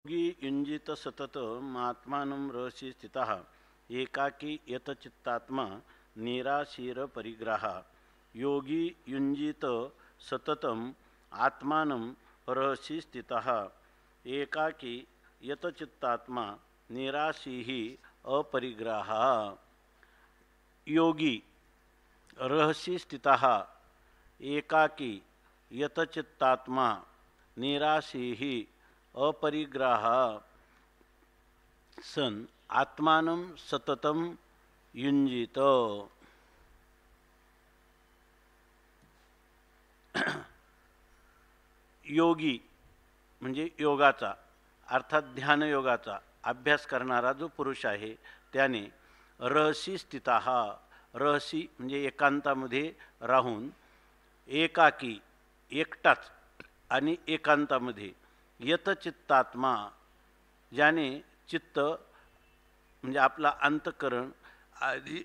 योगी युंजित सतत आत्मानं रहसि स्थितः एकाकी यतचित्तात्मा निराशीर परिग्रह। योगी युंजित सततम आत्मानं रहसि स्थितः एकाकी यतचित्तात्मा निराशी अपरिग्रह। योगी रहसि स्थितः एकाकी यतचित्तात्मा निराशी अपरिग्रह सन आत्मानं सततम युंजित। योगी म्हणजे योगाचा अर्थात ध्यान योगाचा अभ्यास करणारा जो पुरुष आहे त्याने रहसी स्थितः, रहसी म्हणजे एकांतामध्ये राहून, एकाकी एकटाच आणि एकांतामध्ये, यतचित्तात्मा ज्याने चित्त म्हणजे आपला अंतःकरण आधी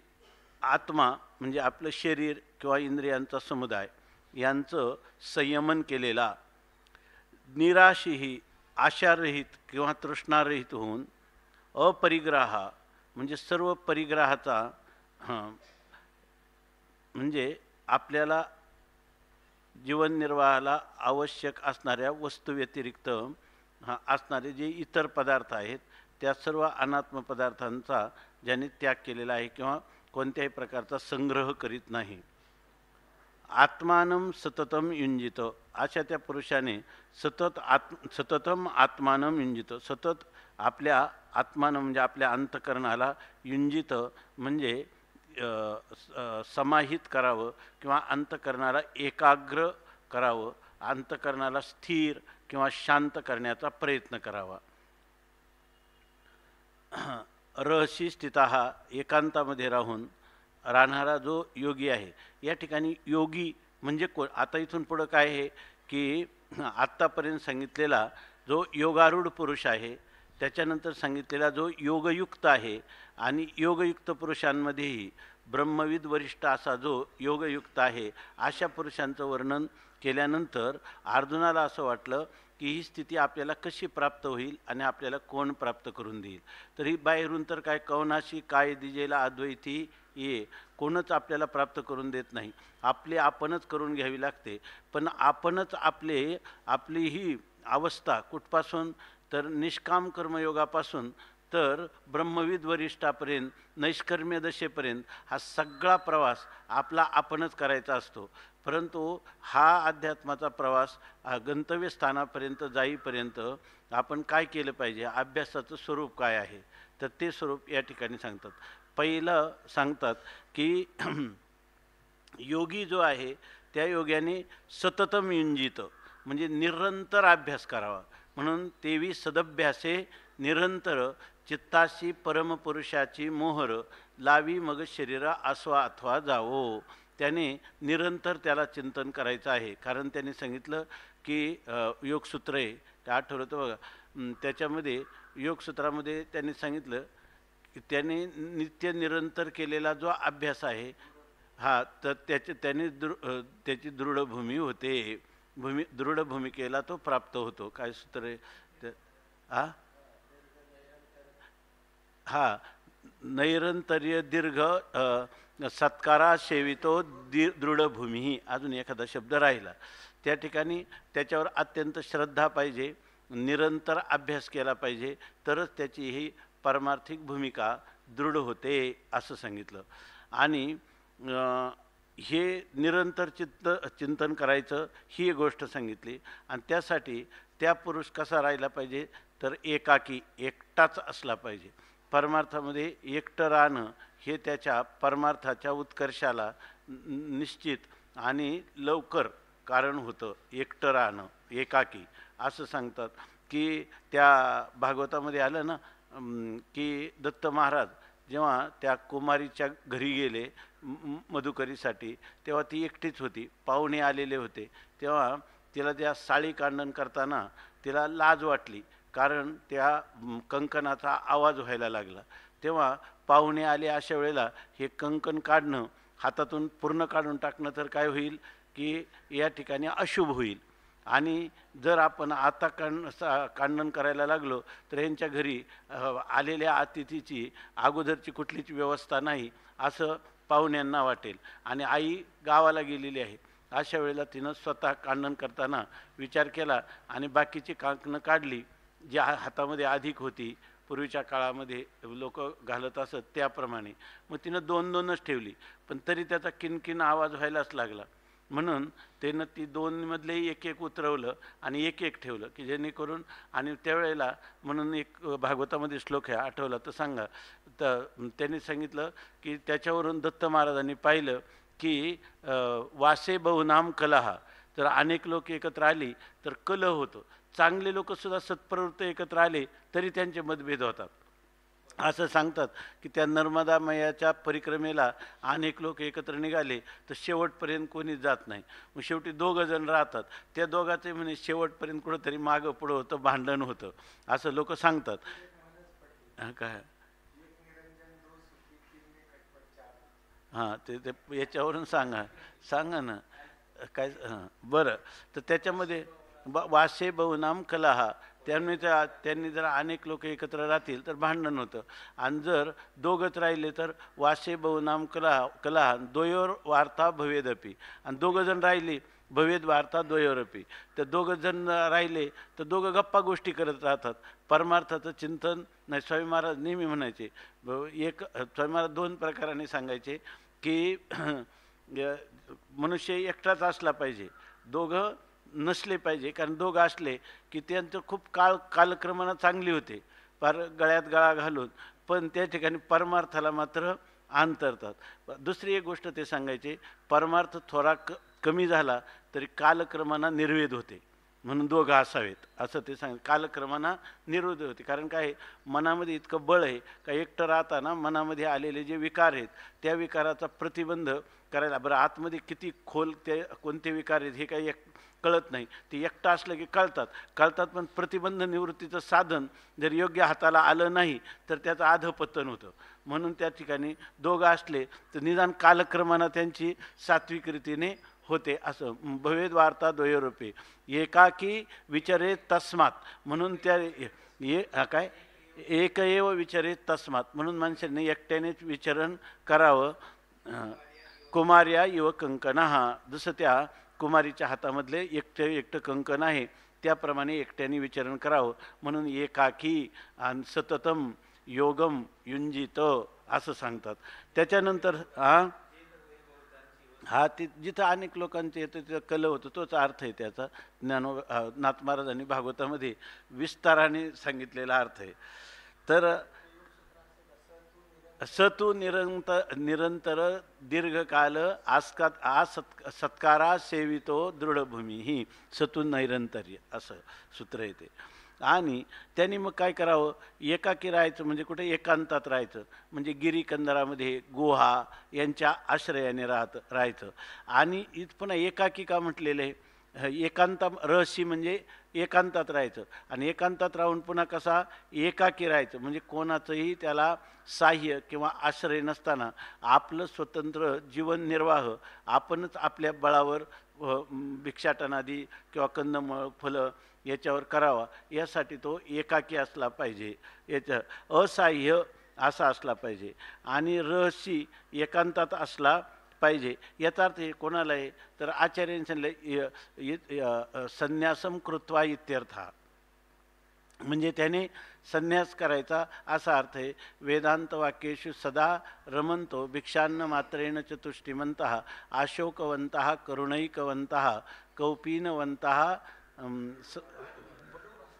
आत्मा म्हणजे आपलं शरीर किंवा इंद्रियांचा समुदाय यांचं संयमन केलेला, निराशीही आशारहित किंवा तृष्णारहित होऊन, अपरिग्रह म्हणजे सर्व परिग्रहाचा म्हणजे आपल्याला जीवननिर्वाहाला आवश्यक असणाऱ्या वस्तूव्यतिरिक्त असणारे जे इतर पदार्थ आहेत त्या सर्व अनात्म पदार्थांचा ज्याने त्याग केलेला आहे किंवा कोणत्याही प्रकारचा संग्रह करीत नाही. आत्मानं सततम युंजित, अशा त्या पुरुषाने सततम आत्मानं युंजित, सतत आपल्या आत्मानं म्हणजे आपल्या अंतःकरणाला युंजित म्हणजे समाहित करावं किंवा अंतःकरणाला एकाग्र करावं, अंतःकरणाला स्थिर किंवा शांत करण्याचा प्रयत्न करावा. रहसी स्थितः एकांतामध्ये राहून राहणारा जो योगी आहे. या ठिकाणी योगी म्हणजे कोण? आता इथून पुढं काय आहे की आत्तापर्यंत सांगितलेला जो योगारूढ पुरुष आहे, त्याच्यानंतर सांगितलेला जो योगयुक्त आहे आणि योगयुक्त पुरुषांमध्येही ब्रह्मविद वरिष्ठ असा जो योगयुक्त आहे, अशा पुरुषांचं वर्णन केल्यानंतर अर्जुनाला असं वाटलं की ही स्थिती आपल्याला कशी प्राप्त होईल आणि आपल्याला कोण प्राप्त करून देईल. तर ही बाहेरून तर काय कवनाशी काय दिजेला अद्वैती ये, कोणच आपल्याला प्राप्त करून देत नाही, आपले आपणच करून घ्यावी लागते. पण आपणच आपली ही अवस्था कुठपासून तर निष्काम कर्मयोगापासून तर ब्रह्मविद वरिष्ठापर्यंत नैष्कर्म्य दशेपर्यंत हा सगळा प्रवास आपला आपणच करायचा असतो. परंतु हा अध्यात्माचा प्रवास गंतव्यस्थानापर्यंत जाईपर्यंत आपण काय केलं पाहिजे, अभ्यासाचं स्वरूप काय आहे, तर ते स्वरूप या ठिकाणी सांगतात. पहिलं सांगतात की योगी जो आहे त्या योग्याने सततम युंजित म्हणजे निरंतर अभ्यास करावा. म्हणून तेवी सदभ्यासे निरंतर चित्ताशी परमपुरुषाची मोहर लावी मग शरीरा आस्वा अथवा जावो. त्याने निरंतर त्याला चिंतन करायचं आहे. कारण त्याने सांगितलं की योगसूत्र आहे, ते आठवलं तर बघा, त्याच्यामध्ये योगसूत्रामध्ये त्यांनी सांगितलं की त्याने नित्य निरंतर केलेला जो अभ्यास आहे हा तर त्याची दृढ भूमी होते, दृढ भूमिकेला तो प्राप्त होतो. काय सूत्र आहे ते? हा नैरंतर्य दीर्घ सत्कारा सेवितो दृढभूमी. अजून एखादा शब्द राहिला त्या ठिकाणी त्याच्यावर अत्यंत श्रद्धा पाहिजे, निरंतर अभ्यास केला पाहिजे, तरच त्याची ही परमार्थिक भूमिका दृढ होते असं सांगितलं. आणि हे निरंतर चिंतन करायचं ही गोष्ट सांगितली. आणि त्यासाठी त्या पुरुष कसा राहिला पाहिजे तर एकाकी एकटाच असला पाहिजे. परमार्थामध्ये एकटं राहणं हे त्याच्या परमार्थाच्या उत्कर्षाला निश्चित आणि लवकर कारण होतं. एकटं राहणं एकाकी असं सांगतात की त्या भागवतामध्ये आलं ना की दत्त महाराज जेव्हा त्या कुमारीच्या घरी गेले मधुकरीसाठी, तेव्हा ती एकटीच होती, पाहुणे आलेले होते. तेव्हा तिला त्या साळी कांडण करताना तिला लाज वाटली, कारण त्या कंकणाचा आवाज व्हायला लागला. तेव्हा पाहुणे आले, अशा वेळेला हे कंकण काढणं, हातातून पूर्ण काढून टाकणं तर काय होईल की या ठिकाणी अशुभ होईल. आणि जर आपण आता कांडन करायला लागलो तर यांच्या घरी आलेल्या अतिथीची अगोदरची कुठलीच व्यवस्था नाही असं पाहुण्यांना वाटेल. आणि आई गावाला गेलेली आहे, अशा वेळेला तिनं स्वतः कांडन करताना विचार केला आणि बाकीची कांकणं काढली जी हातामध्ये अधिक होती, पूर्वीच्या काळामध्ये लोक घालत असत त्याप्रमाणे. मग तिनं दोन दोनच ठेवली, पण तरी त्याचा किनकिन आवाज व्हायलाच लागला. म्हणून त्यानं ती दोनमधले एक एक उतरवलं आणि एक एक ठेवलं की जेणेकरून. आणि त्यावेळेला म्हणून एक भागवतामध्ये श्लोक आहे, आठवला तर सांगा. तर त्यांनी सांगितलं की त्याच्यावरून दत्त महाराजांनी पाहिलं की वासे बहुनाम कलहा, जर अनेक लोक एकत्र आली तर कलह होतो. चांगले लोकसुद्धा सत्प्रवृत्त एकत्र आले तरी त्यांचे मतभेद होतात. असं सांगतात की त्या नर्मदा मैयाच्या परिक्रमेला अनेक लोक एकत्र निघाले तर शेवटपर्यंत कोणीच जात नाही. मग शेवटी दोघं जण राहतात, त्या दोघाचे म्हणे शेवटपर्यंत कुठंतरी मागं पुढं होतं, भांडण होतं, असं लोक सांगतात. काय हां, ते याच्यावरून सांगा ना काय. हां बरं, तर त्याच्यामध्ये वासे बहुनाम कलहा, त्यांनी जर अनेक लोक एकत्र राहतील तर भांडण होतं. आणि जर दोघंच राहिले तर वासे बहुनाम कलहा द्वयोर वार्ता भवेदपी, आणि दोघं जण राहिले भवेद वार्ता द्वयोरपी. तर दोघं जण राहिले तर दोघं गप्पा गोष्टी करत राहतात, परमार्थाचं चिंतन नाही. स्वामी महाराज नेहमी म्हणायचे, स्वामी महाराज दोन प्रकाराने सांगायचे की मनुष्य एकटाच असला पाहिजे, दोघं नसले पाहिजे. कारण दोघं असले की त्यांचं खूप कालक्रमानं चांगली होते, फार गळ्यात गळा घालून, पण त्या ठिकाणी परमार्थाला मात्र अंतरतात. दुसरी एक गोष्ट ते सांगायचे, परमार्थ थोडा कमी झाला तरी कालक्रमानं निर्वेद होते, म्हणून दोघं असावेत असं ते कालक्रमानं निर्वेद होते. कारण काय, मनामध्ये इतकं बळ आहे का एकटं राहताना मनामध्ये आलेले जे विकार आहेत त्या विकाराचा प्रतिबंध करायला. बरं, आतमध्ये किती खोल ते कोणते विकार आहेत हे काही कळत नाही, ते एकटं असलं की कळतात, पण प्रतिबंध निवृत्तीचं साधन जर योग्य हाताला आलं नाही तर त्याचं अधपतन होतं. म्हणून त्या ठिकाणी दोघं असले तर निदान कालक्रमानं त्यांची सात्विक रीतीने होते. असं भवेद वार्ता द्वयोरूपे एकाकी विचारे तस्मात, म्हणून त्या काय एक एव विचारे तस्मात, म्हणून माणसांनी एकट्यानेच विचरण करावं. कुमार्या इव कंकणः, जसं त्या कुमारीच्या हातामधले एकटं कंकण आहे त्याप्रमाणे एकट्याने विचरण करावं. म्हणून एकाकी आणि सततम योगम युंजित असं सांगतात. त्याच्यानंतर हा ते जिथं अनेक लोकांचे येतं तिथं कल होतं, तोच अर्थ आहे त्याचा. नाथ महाराजांनी भागवतामध्ये विस्ताराने सांगितलेला अर्थ आहे. तर सतु निरंतर दीर्घकाल सत्कारा सेवितो दृढभूमी ही सतु नैरंतर्य असं सूत्र येते. आणि त्यांनी मग काय करावं, एकाकी राहायचं म्हणजे कुठे एकांतात राहायचं, म्हणजे गिरीकंदरामध्ये गुहा यांच्या आश्रयाने राहायचं. आणि पुन्हा एकाकी का म्हटलेलं आहे, एकांता रहस्य म्हणजे एकांतात राहायचं. आणि एकांतात राहून पुन्हा कसा एकाकी राहायचं, म्हणजे कोणाचंही त्याला साह्य किंवा आश्रय नसताना आपलं स्वतंत्र जीवन निर्वाह आपणच आपल्या बळावर भिक्षाटनादी किंवा कंदमळ फलं याच्यावर करावा, यासाठी तो एकाकी असला पाहिजे. याच्या असाह्य असा असला पाहिजे आणि रहस्य एकांतात असला पाहिजे. याचा अर्थ हे कोणाला आहे तर आचार्यांनी सांगितलं संन्यासम कृत्वा इत्यर्थ, म्हणजे त्याने संन्यास करायचा असा अर्थ आहे. वेदांत वाक्येषु सदा रमंतो भिक्षान्न मात्रेण चतुष्टिमंतः आशोकवंतः करुणैकवंतः कौपीनवंतः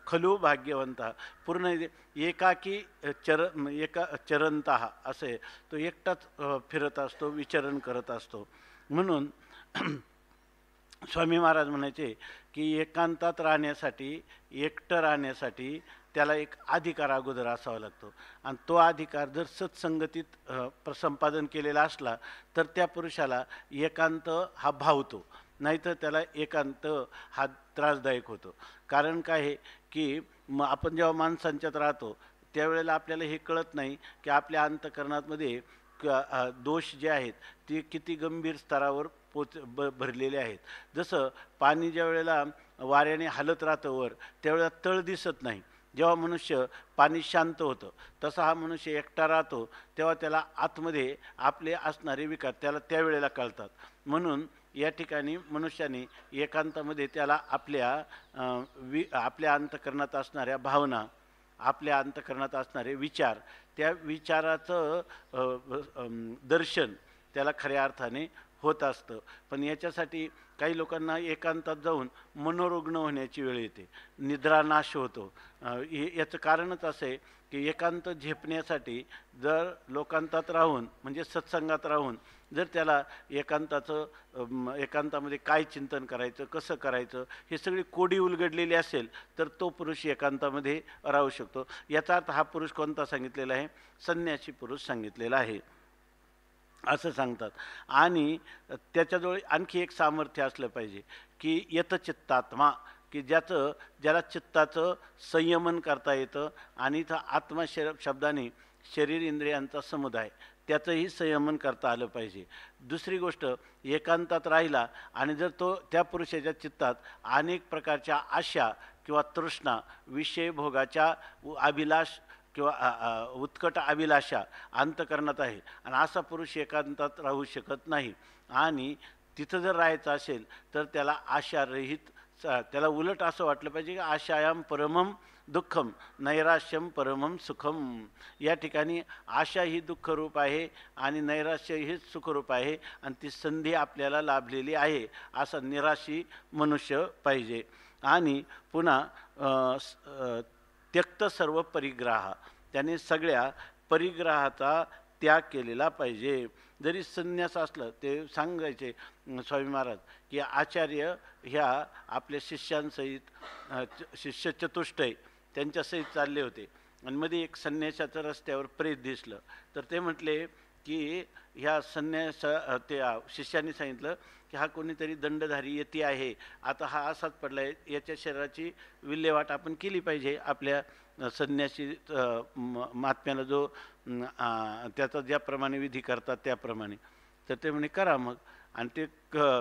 खलु भाग्यवंतः. पूर्ण एकाकी चरंतः असे तो एकटाच फिरत असतो, विचरण करत असतो. म्हणून स्वामी महाराज म्हणायचे की एकांतात राहण्यासाठी, एकटं राहण्यासाठी त्याला एक अधिकार अगोदर असावा लागतो. आणि तो अधिकार जर सत्संगतीत संपादन केलेला असला तर त्या पुरुषाला एकांत हा भावतो, नाहीतर त्याला एकांत हा त्रासदायक होतो. कारण काय आहे की आपण जेव्हा माणसांच्यात राहतो त्यावेळेला आपल्याला हे कळत नाही की आपल्या अंतःकरणामध्ये दोष जे आहेत ते किती गंभीर स्तरावर भरलेले आहेत. जसं पाणी ज्या वेळेला वाऱ्याने हालत राहतं वर, त्यावेळेला तळ दिसत नाही. जेव्हा मनुष्य पाणी शांत होतं तसा हा मनुष्य एकटा राहतो, तेव्हा त्याला आतमध्ये आपले असणारे विकार त्याला त्यावेळेला कळतात. म्हणून या ठिकाणी मनुष्याने एकांतामध्ये त्याला आपल्या अंतःकरणात असणाऱ्या भावना, आपल्या अंतःकरणात असणारे विचार, त्या विचाराचं दर्शन त्याला खऱ्या अर्थाने होत असतं. पण याच्यासाठी काही लोकांना एकांतात जाऊन मनोरुग्ण होण्याची वेळ येते, निद्रानाश होतो. याचं कारणच असं आहे की एकांत झेपण्यासाठी जर लोकांतात राहून म्हणजे सत्संगात राहून जर त्याला एकांतामध्ये काय चिंतन करायचं, कसं करायचं, हे सगळी कोडी उलगडलेली असेल तर तो पुरुष एकांतामध्ये राहू शकतो. याचा अर्थ हा पुरुष कोणता सांगितलेला आहे? संन्यासी पुरुष सांगितलेला आहे असं सांगतात. आणि त्याच्याजवळ आणखी एक सामर्थ्य असलं पाहिजे की यतचित्तात्मा, की ज्याला चित्ताचं संयमन करता येतं. आणि इथं आत्मा शब्दाने शरीर इंद्रियांचा समुदाय, त्याचंही संयमन करता आलं पाहिजे. दुसरी गोष्ट, एकांतात राहिला आणि जर तो त्या पुरुषाच्या चित्तात अनेक प्रकारच्या आशा किंवा तृष्णा, विषय भोगाच्या अभिलाष किंवा उत्कट अभिलाषा अंतःकरणात आहे, आणि असा पुरुष एकांतात राहू शकत नाही. आणि तिथं जर राहायचं असेल तर त्याला आशारहित, त्याला उलट असं वाटलं पाहिजे की आशायाम परमम दुःखम नैराश्यम परमम सुखम. या ठिकाणी आशा ही दुःखरूप आहे आणि नैराश्य ही सुखरूप आहे, आणि ती संधी आपल्याला लाभलेली आहे असा निराशी मनुष्य पाहिजे. आणि पुन्हा त्यक्त सर्व परिग्रह, त्याने सगळ्या परिग्रहाचा त्याग केलेला पाहिजे. जरी संन्यास असलं, ते सांगायचे स्वामी महाराज की आचार्य ह्या आपल्या शिष्यांसहित शिष्य चतुष्टय त्यांच्यासहित चालले होते, आणि मध्ये एक संन्यासाचं रस्त्यावर प्रेत दिसलं. तर ते म्हटले की ह्या त्या शिष्यांनी सांगितलं की हा कोणीतरी दंडधारी यती आहे, आता हा असाच पडला आहे, याच्या शरीराची विल्हेवाट आपण केली पाहिजे आपल्या संन्यासी महात्म्याला जो त्याचा ज्याप्रमाणे विधी करतात त्याप्रमाणे. तर ते म्हणे करा मग. आणि ते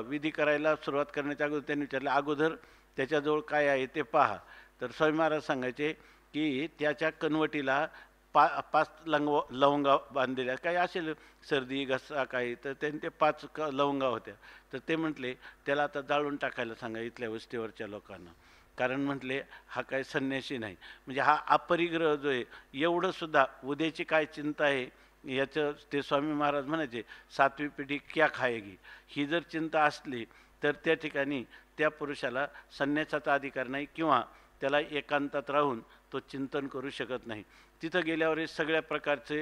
विधी करायला सुरुवात करण्याच्या अगोदर त्यांनी विचारलं, अगोदर त्याच्याजवळ काय आहे ते पहा. तर स्वामी महाराज सांगायचे की त्याच्या कनवटीला 5 लवंगा बांधलेल्या, काही असेल सर्दी घसा काही, तर त्यांनी ते 5 लवंगा होत्या. तर ते म्हटले त्याला आता जाळून टाकायला सांगा इथल्या वस्तीवरच्या लोकांना, कारण म्हटले हा काही संन्यासी नाही. म्हणजे हा अपरिग्रह जो आहे, एवढं सुद्धा उद्याची काय चिंता आहे याचं ते स्वामी महाराज म्हणायचे, 7वी पिढी क्या खाएगी, ही जर चिंता असली तर त्या ठिकाणी त्या पुरुषाला संन्यासाचा अधिकार नाही, किंवा त्याला एकांतात राहून तो चिंतन करू शकत नाही. तिथं गेल्यावर हे सगळ्या प्रकारचे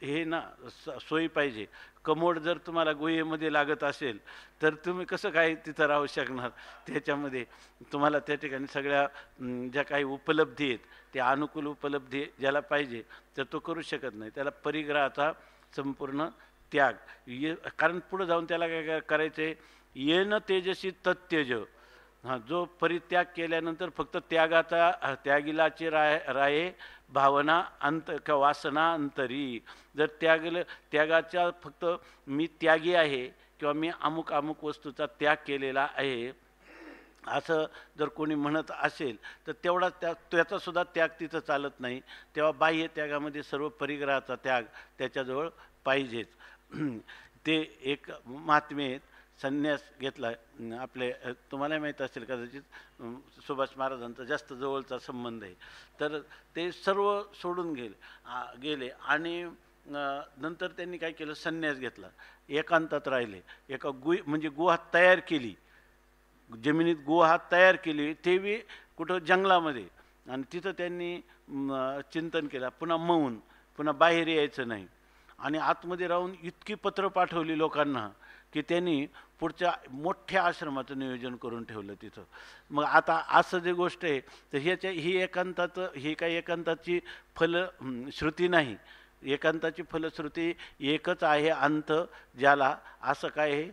हे ना सोयी पाहिजे. कमोड जर तुम्हाला गुहेमध्ये लागत असेल तर तुम्ही कसं काय तिथं राहू शकणार? त्याच्यामध्ये तुम्हाला त्या ठिकाणी सगळ्या ज्या काही उपलब्धी आहेत, त्या अनुकूल उपलब्धी ज्याला पाहिजे तर तो करू शकत नाही. त्याला परिग्रहाचा संपूर्ण त्याग, कारण पुढं जाऊन त्याला काय करायचं आहे, येन तेजसी तत्यज. जो परित्याग केल्यानंतर फक्त त्यागिलाची राये भावना अंत किंवा वासना अंतरी. जर त्यागाच्या फक्त मी त्यागी आहे किंवा मी अमुक अमुक वस्तूचा त्याग केलेला आहे असं जर कोणी म्हणत असेल तर तेवढा त्याचासुद्धा त्याग तिथं चालत नाही. तेव्हा बाह्य त्यागामध्ये सर्व परिग्रहाचा त्याग त्याच्याजवळ पाहिजेच. ते एक महात्मे संन्यास घेतला आपले, तुम्हाला माहीत असेल कदाचित सुभाष महाराजांचा जास्त जवळचा संबंध आहे. तर ते सर्व सोडून गेले आणि नंतर त्यांनी काय केलं, संन्यास घेतला, एकांतात राहिले. एका म्हणजे गुहा तयार केली, जमिनीत गुहा तयार केली, ते बी कुठं जंगलामध्ये. आणि तिथं त्यांनी चिंतन केलं, पुन्हा मौन, पुन्हा बाहेर यायचं नाही. आणि आतमध्ये राहून इतकी पत्र पाठवली लोकांना की त्यांनी पुढच्या मोठ्या आश्रमाचं नियोजन करून ठेवलं तिथं. मग आता असं जे गोष्ट आहे तर ही काही एकांताची फलश्रुती नाही. एकांताची फलश्रुती एकच आहे अंत, ज्याला असं काय आहे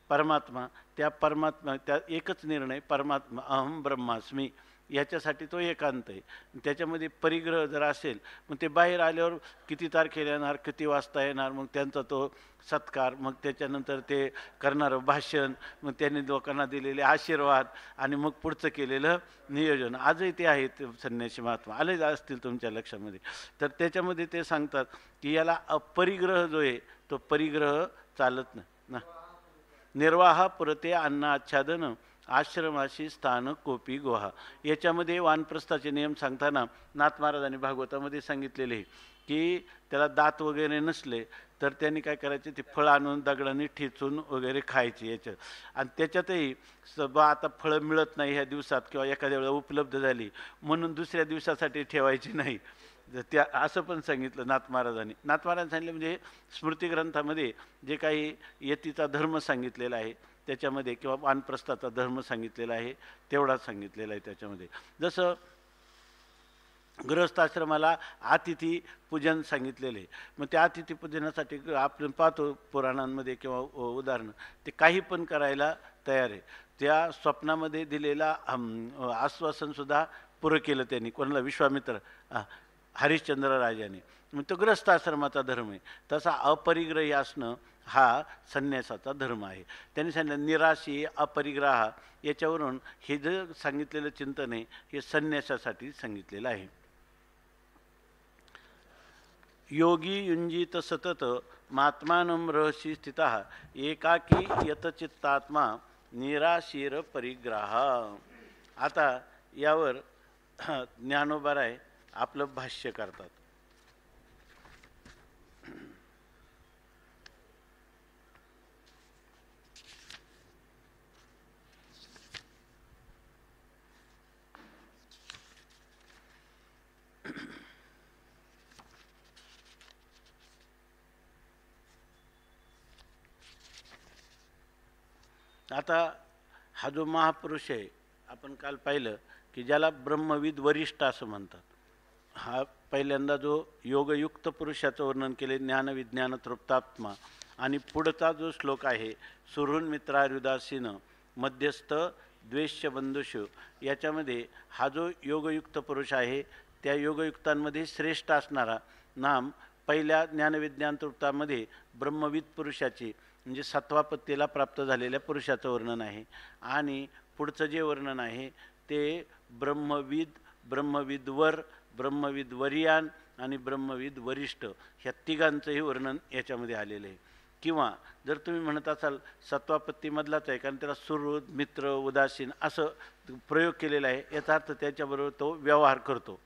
परमात्मा. त्या एकच निर्णय परमात्मा, अहम ब्रह्मास्मी, याच्यासाठी तो एकांत आहे. त्याच्यामध्ये परिग्रह जर असेल मग ते बाहेर आल्यावर किती तारखेला येणार, किती वाजता येणार, मग त्यांचा तो सत्कार, मग त्याच्यानंतर ते करणारं भाषण, मग त्यांनी लोकांना दिलेले आशीर्वाद आणि मग पुढचं केलेलं नियोजन आजही ते आहेत. संन्यासी महात्मा आले असतील तुमच्या लक्षामध्ये. तर त्याच्यामध्ये ते सांगतात की याला अपरिग्रह जो आहे तो परिग्रह चालत ना. निर्वाहा पुरते अन्न आच्छादन आश्रमाशी स्थान कोपी गुहा. याच्यामध्ये वानप्रस्थाचे नियम सांगताना नाथ महाराजांनी भागवतामध्ये सांगितलेले की त्याला दात वगैरे नसले तर त्यांनी काय करायचे, ते फळं आणून दगडाने ठेचून वगैरे खायचे याच्यात. आणि त्याच्यातही आता फळं मिळत नाही ह्या दिवसात किंवा एखाद्या वेळेला उपलब्ध झाली म्हणून दुसऱ्या दिवसासाठी ठेवायची नाही, त्या असं पण सांगितलं नाथ महाराजांनी. नाथ महाराजांनी सांगितलं म्हणजे स्मृतिग्रंथामध्ये जे काही यतीचा धर्म सांगितलेला आहे त्याच्यामध्ये किंवा वानप्रस्थाचा धर्म सांगितलेला आहे तेवढाच सांगितलेला आहे त्याच्यामध्ये. जसं गृहस्थाश्रमाला अतिथी पूजन सांगितलेले, मग त्या अतिथी पूजनासाठी आपण पाहतो पुराणांमध्ये किंवा उदाहरणं, ते काही पण करायला तयार आहे. त्या स्वप्नामध्ये दिलेला आश्वासनसुद्धा पुरं केलं त्यांनी. कोणाला? विश्वामित्र हरिश्चंद्र राजाने. मग तो गृहस्थाश्रमाचा धर्म आहे. तसा अपरिग्रही असणं हा संन्यासाचा धर्म आहे. त्यांनी सांगितलं निराशी अपरिग्रह, याच्यावरून हे जे सांगितलेलं चिंतन आहे हे संन्यासासाठी सांगितलेलं आहे. योगी युंजित सतत महात्मानं रहसी स्थितः एकाकी यतचित्तात्मा निराशीर परिग्रह. आता यावर ज्ञानोबाराय आपलं भाष्य करतात. आता हा जो महापुरुष आहे आपण काल पाहिलं की ज्याला ब्रह्मविद वरिष्ठ असं म्हणतात. हा पहिल्यांदा जो योगयुक्त पुरुषाचं वर्णन केले ज्ञानविज्ञान तृप्तात्मा, आणि पुढचा जो श्लोक आहे सुहृन् मित्रार्युदासीन मध्यस्थ द्वेष्य बंधुषु, याच्यामध्ये हा जो योगयुक्त पुरुष आहे त्या योगयुक्तांमध्ये श्रेष्ठ असणारा नाम पहिल्या ज्ञानविज्ञान तृप्तामध्ये ब्रह्मविद पुरुषाची म्हणजे सत्वापत्तीला प्राप्त झालेल्या पुरुषाचं वर्णन आहे. आणि पुढचं जे वर्णन आहे ते ब्रह्मविद, ब्रह्मविदवर, ब्रह्मविदवर्यान आणि ब्रह्मविद वरिष्ठ ह्या तिघांचंही वर्णन याच्यामध्ये आलेलं आहे. किंवा जर तुम्ही म्हणत असाल सत्वापत्तीमधलाच आहे कारण त्याला सुहृद मित्र उदासीन असं प्रयोग केलेला आहे, याचा अर्थ त्याच्याबरोबर तो व्यवहार करतो,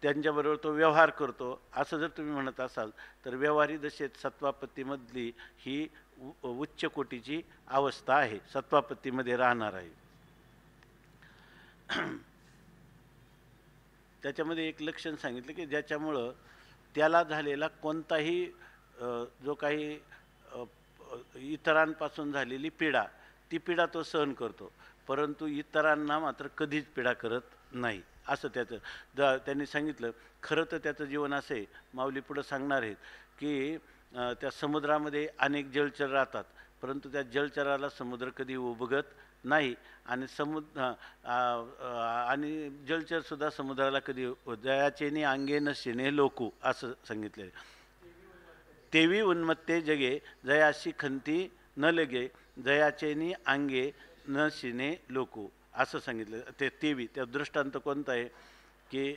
त्यांच्याबरोबर तो व्यवहार करतो असं जर तुम्ही म्हणत असाल तर व्यवहारी दशेत सत्वापत्तीमधली ही उच्च कोटीची अवस्था आहे, सत्वापत्तीमध्ये राहणार आहे. त्याच्यामध्ये एक लक्षण सांगितलं की ज्याच्यामुळं त्याला झालेला कोणताही जो काही इतरांपासून झालेली पीडा ती पीडा तो सहन करतो, परंतु इतरांना मात्र कधीच पीडा करत नाही असं त्याचं त्यांनी सांगितलं. खरं तर त्याचं जीवन असं आहे, माऊली पुढं सांगणार आहेत की त्या समुद्रामध्ये अनेक जलचर राहतात परंतु त्या जलचराला समुद्र कधी उबगत नाही आणि आणि जलचरसुद्धा समुद्राला कधी जयाचेनी अंगे न शिणे लोकू असं सांगितले. तेवी उन्मत्ते जगे जयाशी खंती न लगे जयाचेनी अंगे न शिणे लोकू असं सांगितलं. ते तेवी त्या दृष्टांत कोणता आहे की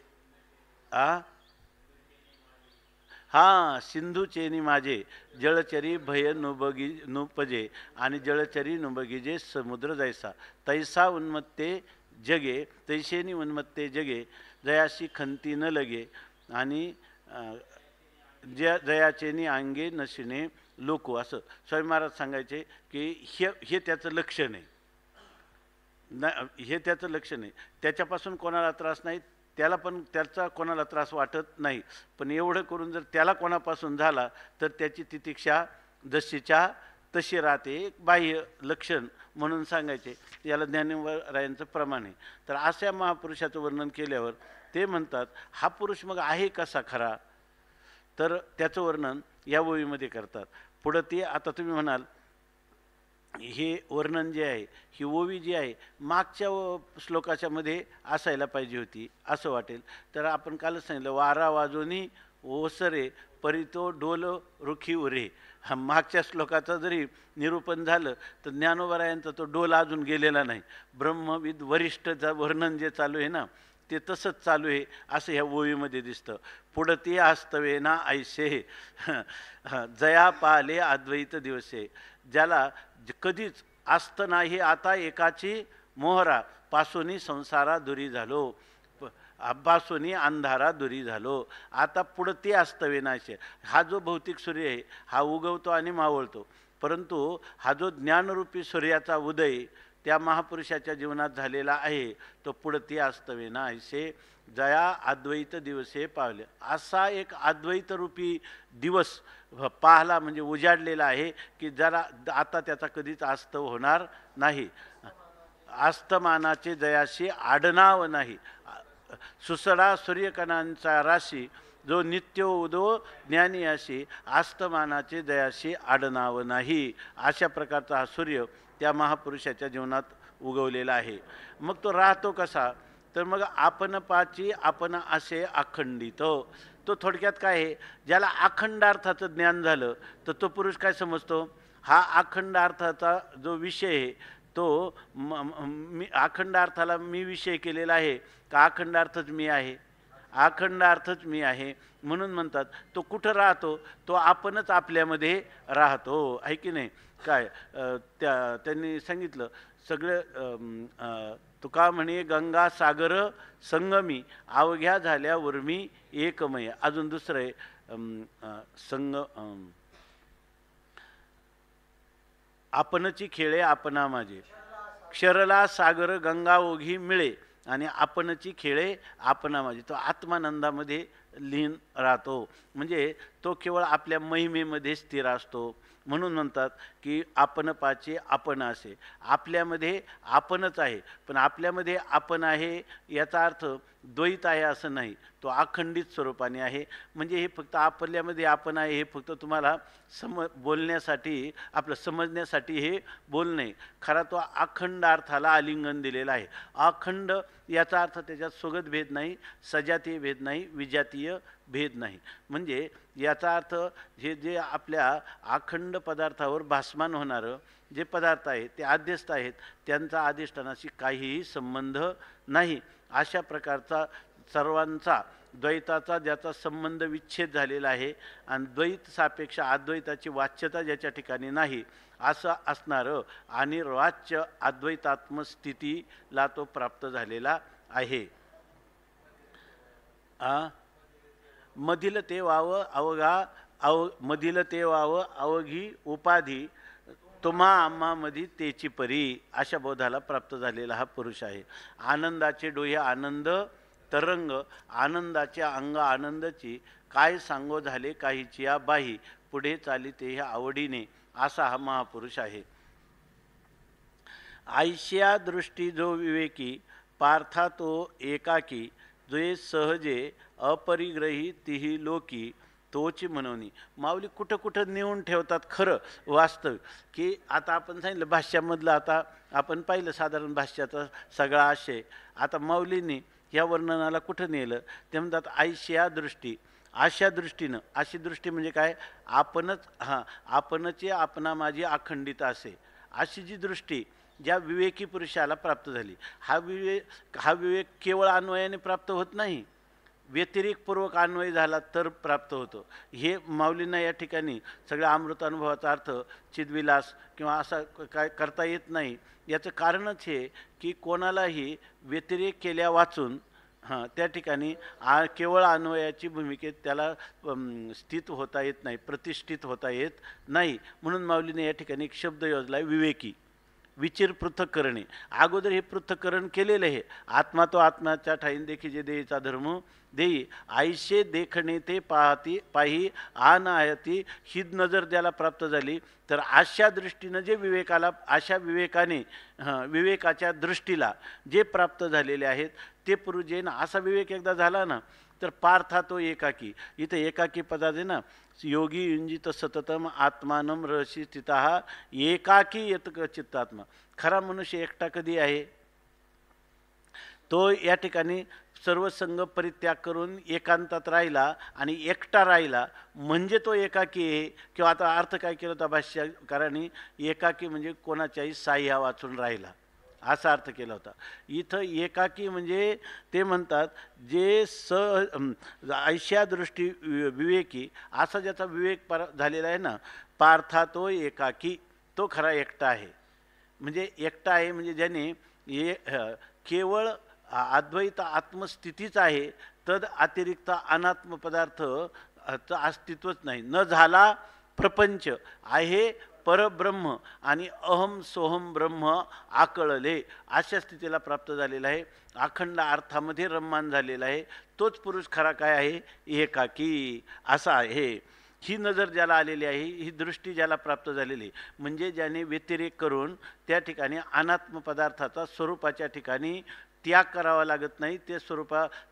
सिंधूचेनी माझे जळचरी भय नुपजे आणि जळचरी नुबगिजे समुद्र जैसा तैसा उन्मत्ते जगे तैसेनी उन्मत्ते जगे जयाशी खंती न लगे आणि जयाचेनी अंगे नशिने लोको असं स्वामी महाराज सांगायचे की हे त्याचं लक्षण आहे हे त्याचं लक्षण आहे. त्याच्यापासून कोणाला त्रास नाही, त्याला पण त्याचा कोणाला त्रास वाटत नाही, पण एवढं करून जर त्याला कोणापासून झाला तर त्याची तितिक्षा जशीच्या तशी राहते, एक बाह्य लक्षण म्हणून सांगायचे. याला ज्ञानेश्वरायांचं प्रमाण आहे. तर अशा महापुरुषाचं वर्णन केल्यावर ते म्हणतात हा पुरुष मग आहे कसा खरा, तर त्याचं वर्णन या ओळीमध्ये करतात. पुढं ते आता तुम्ही म्हणाल हे वर्णन जे आहे, ही ओवी जी आहे मागच्या श्लोकाच्या मध्ये असायला पाहिजे होती असं वाटेल. तर आपण कालच सांगितलं, वारा वाजोनी ओसरे परितो डोल रुखी उरे. हा मागच्या श्लोकाचं जरी निरूपण झालं तर ज्ञानोबरायांचा तो डोल अजून गेलेला नाही. ब्रह्मविद वरिष्ठचं वर्णन जे चालू आहे ना ते तसंच चालू आहे असं ह्या ओवीमध्ये दिसतं. पुढती आस्तवे ना ऐसे जया पाले अद्वैत दिवसे. ज्याला कधीच आस्त नाही आता एकाची मोहरा पासोनी संसारा दुरी झालो, अभ्यासोनी अंधारा दुरी झालो. आता पुढते अस्तवे नाशे. हा जो भौतिक सूर्य आहे हा उगवतो आणि मावळतो, परंतु हा जो ज्ञानरूपी सूर्याचा उदय त्या महापुरुषाच्या जीवनात झालेला आहे तो पुढते अस्तवे नाशे जया अद्वैत दिवसे पावले. असा एक अद्वैत रूपी दिवस पाहला म्हणजे उजाडलेला आहे की जरा आता त्याचा कधीच अस्तव होणार नाही. अस्तमानाचे जयाशी आडनाव नाही. सुसडा सूर्यकणांचा राशी जो नित्य उदो ज्ञानी अशी आस्तमानाचे जयाशी आडनाव नाही. अशा प्रकारचा हा सूर्य त्या महापुरुषाच्या जीवनात उगवलेला आहे. मग तो राहतो कसा, तर मग आपण पाची आपण असे अखंडित. तो थोडक्यात काय आहे, ज्याला अखंडार्थाचं ज्ञान झालं तर तो पुरुष काय समजतो, हा अखंडार्थाचा जो विषय आहे तो मी अखंडार्थाला मी विषय केलेला आहे का अखंडार्थच मी आहे, अखंडार्थच मी आहे. म्हणून म्हणतात तो कुठं राहतो, तो आपणच आपल्यामध्ये राहतो आहे की नाही. काय त्यांनी सांगितलं सगळं तुका म्हणे गंगा सागर संगमी अवघ्या झाल्या उर्मी एकमय. अजून दुसरं आहे संग आपणची खेळे आपणा माझे. क्षरला सागर गंगा ओघी मिळे आणि आपणची खेळे आपणा माझे. तो आत्मानंदामध्ये लीन राहतो म्हणजे तो केवळ आपल्या महिमेमध्ये स्थिर असतो. म्हणून म्हणतात की आपण पाचे आपण असे. आपल्यामध्ये आपणच आहे, पण आपल्यामध्ये आपण आहे याचा अर्थ द्वैत आहे असं नाही, तो अखंडित स्वरूपाने आहे. म्हणजे हे फक्त आपल्यामध्ये आपण आहे हे फक्त तुम्हाला बोलण्यासाठी आपलं समजण्यासाठी हे बोलणे. खरा तो अखंड अर्थाला आलिंगन दिलेला आहे. अखंड याचा अर्थ त्याच्यात स्वगत भेद नाही, सजातीय भेद नाही, विजातीय भेद नाही. म्हणजे याचा अर्थ हे जे आपल्या अखंड पदार्थावर भासमान होणारं जे पदार्थ आहेत ते आद्यस्थ आहेत, त्यांचा अधिष्ठानाशी काहीही संबंध नाही. अशा प्रकारचा सर्वांचा द्वैताचा ज्याचा संबंध विच्छेद झालेला आहे आणि द्वैत सापेक्ष अद्वैताची वाच्यता ज्याच्या ठिकाणी नाही असं असणारं आणि वाच्य अद्वैतात्मस्थितीला तो प्राप्त झालेला आहे. मधील ते वावं अवघा मधील ते वावं अवघी उपाधी तुम्हा आम्हामध्ये तेची परी. अशा बोधाला प्राप्त झालेला हा पुरुष आहे. आनंदाचे डोहे आनंद तरंग आनंदाचे अंग आनंदाची काय सांगो झाले काहीची या बाही पुढे चाली ते ह्या आवडीने. असा हा महापुरुष आहे. आयष्या दृष्टी जो विवेकी पार्था तो एकाकी जे सहजे अपरिग्रही तिही लोकी तोची म्हणून. माऊली कुठं कुठं नेऊन ठेवतात खरं वास्तव की आता आपण सांगितलं भाष्यामधलं, आता आपण पाहिलं साधारण भाष्याचा सगळा आशय. आता माऊलींनी या वर्णनाला कुठं नेलं ते म्हणतात आयष्या दृष्टी. अशा दृष्टीनं, अशी दृष्टी म्हणजे काय, आपणच आपणचे आपणा माझी अखंडित असे. अशी जी दृष्टी ज्या विवेकी पुरुषाला प्राप्त झाली, हा विवेक केवळ अन्वयाने प्राप्त होत नाही, व्यतिरिकपूर्वक अन्वय झाला तर प्राप्त होतो. हे माऊलींना या ठिकाणी सगळ्या अमृत अनुभवाचा अर्थ चिद्विलास किंवा असा काय करता येत नाही. याचं कारणच हे की कोणालाही व्यतिरेक केल्या वाचून त्या ठिकाणी केवळ अन्वयाची भूमिकेत त्याला स्थित होता येत नाही, प्रतिष्ठित होता येत नाही. म्हणून माऊलीने या ठिकाणी एक शब्द योजला आहे विवेकी. विचिर पृथक करणे. अगोदर हे पृथक्करण केलेलं आहे. आत्मा तो आत्म्याच्या ठाईन देखी जे देईचा धर्म देई आयशे देखणे ते पाही आन आयती. ही नजर ज्याला प्राप्त झाली तर अशा दृष्टीनं जे विवेकाला, अशा विवेकाने विवेकाच्या दृष्टीला जे प्राप्त झालेले आहेत ते पुरुष जे ना, असा विवेक एकदा झाला ना तर पार्था तो एकाकी, इथं एकाकी पदात आहे ना, योगी युंजित सततम आत्मानम रहसी स्थिता एकाकी येत चित्तात्मा. खरा मनुष्य एकटा कधी आहे? तो या ठिकाणी सर्व संग परित्याग करून एकांतात राहिला आणि एकटा राहिला म्हणजे तो एकाकी आहे. किंवा आता अर्थ काय केला होता भाष्यकारांनी, एकाकी म्हणजे कोणाच्याही साह्या वाचून राहिला असा अर्थ केला होता. इथं एकाकी म्हणजे ते म्हणतात जे ऐशा दृष्टी विवेकी, असा ज्याचा विवेक झालेला आहे ना, पार्था तो एकाकी, तो खरा एकटा आहे. म्हणजे एकटा आहे म्हणजे ज्याने केवळ अद्वैत आत्मस्थितीच आहे, तद अतिरिक्त अनात्म पदार्थ अस्तित्वच नाही. न झाला प्रपंच आहे परब्रह्म आणि अहम सोहम ब्रह्म आकळले, अशा स्थितीला प्राप्त झालेला आहे. अखंड अर्थामध्ये रममान झालेला आहे. तोच पुरुष खरा काय आहे? एकाकी असा आहे. ही नजर ज्याला आलेली आहे, ही दृष्टी ज्याला प्राप्त झालेली, म्हणजे ज्याने व्यतिरेक करून त्या ठिकाणी अनात्म पदार्थाचा स्वरूपाच्या ठिकाणी त्याग करावा लागत नाही, ते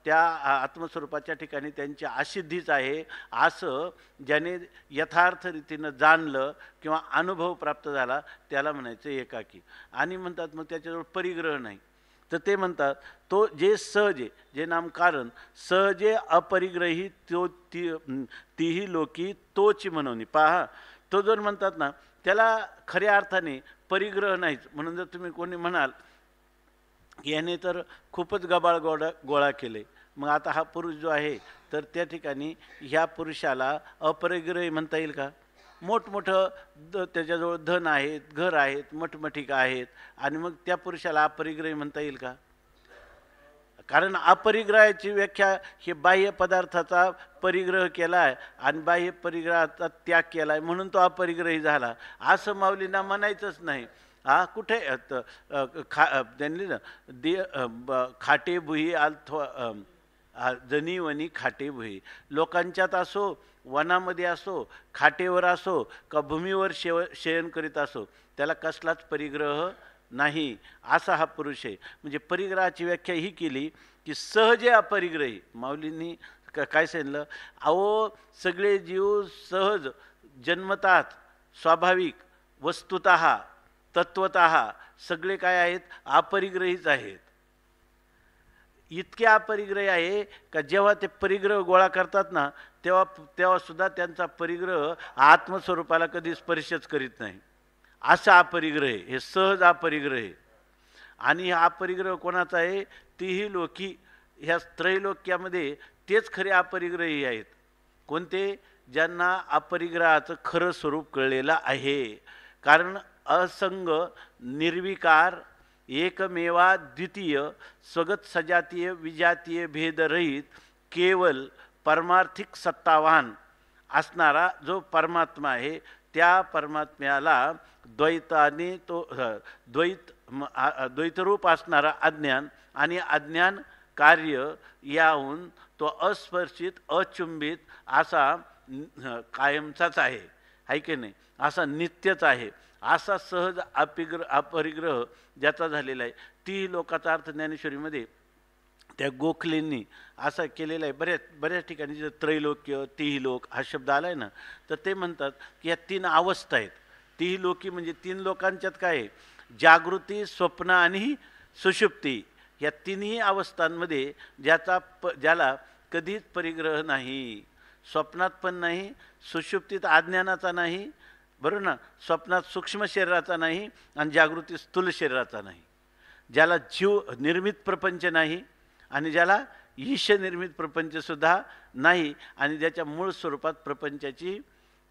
त्या आत्मस्वरूपाच्या ठिकाणी त्यांची असिद्धीच आहे, असं ज्याने यथार्थ रीतीनं जाणलं किंवा अनुभव प्राप्त झाला त्याला म्हणायचं एकाकी. आणि म्हणतात मग त्याच्याजवळ परिग्रह नाही, तर ते म्हणतात तो जे सहजे, जे नामकारण सहजे अपरिग्रही तो तीही लोकी तोची म्हणून पहा. तो जर म्हणतात ना, त्याला खऱ्या अर्थाने परिग्रह नाहीच. म्हणून जर तुम्ही कोणी म्हणाल याने तर खूपच गबाळ गोळा केले, मग आता हा पुरुष जो आहे तर त्या ठिकाणी ह्या पुरुषाला अपरिग्रही म्हणता येईल का? मोठमोठं त्याच्याजवळ धन आहेत, घर आहेत, मठमठिका आहेत, आणि मग त्या पुरुषाला अपरिग्रही म्हणता येईल का? कारण अपरिग्रहाची व्याख्या हे बाह्य पदार्थाचा परिग्रह केला आहे आणि बाह्य परिग्रहाचा त्याग केला आहे म्हणून तो अपरिग्रही झाला, असं माऊलींना म्हणायचंच नाही. कुठे त्यांनी ना खाटे भुई जनी वनी खाटे भुई, लोकांच्यात असो, वनामध्ये असो, खाटेवर असो का भूमीवर शयन करीत असो, त्याला कसलाच परिग्रह नाही, असा हा पुरुष आहे. म्हणजे परिग्रहाची व्याख्या ही केली की सहजे अपरिग्रही. माऊलींनी काय सांगितलं? अहो सगळे जीव सहज जन्मतात, स्वाभाविक, वस्तुतः, तत्वतः सगळे काय आहेत? अपरिग्रहीच आहेत. इतके अपरिग्रही आहे का जेव्हा ते परिग्रह गोळा करतात ना, तेव्हा सुद्धा त्यांचा परिग्रह आत्मस्वरूपाला कधी स्पर्शच करीत नाही, असा अपरिग्रह आहे. हे सहज अपरिग्रह आहे. आणि हा अपरिग्रह कोणाचा आहे? तीही लोकी, ह्या त्रैलोक्यामध्ये तेच खरे अपरिग्रही आहेत. कोणते? ज्यांना अपरिग्रहाचं खरं स्वरूप कळलेलं आहे. कारण असंग, निर्विकार, एकमेवा द्वितीय, स्वगत सजातीय विजातीय भेदरहित, केवल परमार्थिक सत्तावान असणारा जो परमात्मा आहे, त्या परमात्म्याला द्वैताने तो द्वैतरूप असणारा अज्ञान आणि अज्ञान कार्य याहून तो अस्पर्शित, अचुंबित असा कायमचाच आहे की नाही? असा नित्यच आहे. असा सहज अपरिग्रह ज्याचा झालेला आहे. ती लोकाचा अर्थ ज्ञानेश्वरीमध्ये त्या गोखलेंनी असा केलेला आहे. बऱ्याच ठिकाणी जे त्रैलोक्य, तिही लोक हा शब्द आला आहे ना, तर ते म्हणतात की या 3 अवस्था आहेत. तिही लोकी म्हणजे 3 लोकांच्यात काय आहे? जागृती, स्वप्न आणि सुषुप्ती, या 3ही अवस्थांमध्ये ज्याला कधीच परिग्रह नाही. स्वप्नात पण नाही, सुषुप्तीत अज्ञानाचा नाही, बरोबर ना? स्वप्नात सूक्ष्म शरीराचा नाही आणि जागृती स्थूल शरीराचा नाही. ज्याला जीव निर्मित प्रपंच नाही आणि ज्याला ईश निर्मित प्रपंचसुद्धा नाही, आणि ज्याच्या मूळ स्वरूपात प्रपंचाची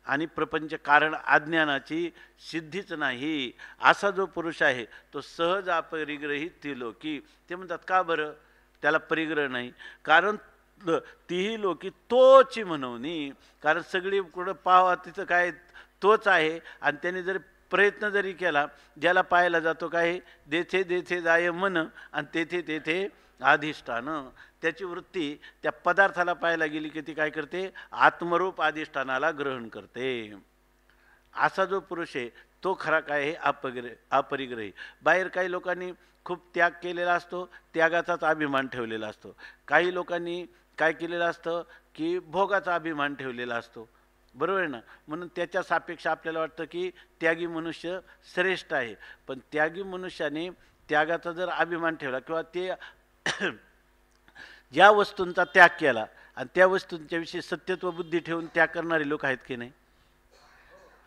आणि प्रपंच कारण अज्ञानाची सिद्धीच नाही, असा जो पुरुष आहे तो सहज अपरिग्रही त्रिलोकी. ते म्हणतात का बरं त्याला परिग्रह नाही? कारण तीही लोकी तोची म्हणवणी. कारण सगळी कुठं पाहावा तिथं काय तोच आहे. आणि त्याने जरी प्रयत्न जरी केला, ज्याला पाहायला जातो काय? देथे देथे जाय मन आणि तेथे तेथे अधिष्ठान. त्याची वृत्ती त्या पदार्थाला पाहायला गेली की ती काय करते? आत्मरूप अधिष्ठानाला ग्रहण करते. असा जो पुरुष आहे तो खरा काय आहे? अपरिग्रही. बाहेर काही लोकांनी खूप त्याग केलेला असतो, त्यागाचाच अभिमान ठेवलेला असतो. काही लोकांनी काय केलेलं असतं की भोगाचा अभिमान ठेवलेला असतो, बरोबर आहे ना. म्हणून त्याच्या सापेक्ष आपल्याला वाटतं की त्यागी मनुष्य श्रेष्ठ आहे. पण त्यागी मनुष्याने त्यागाचा जर अभिमान ठेवला किंवा ते ज्या वस्तूंचा त्याग केला आणि त्या वस्तूंच्या विषयी सत्यत्व बुद्धी ठेवून त्याग करणारे लोक आहेत की नाही,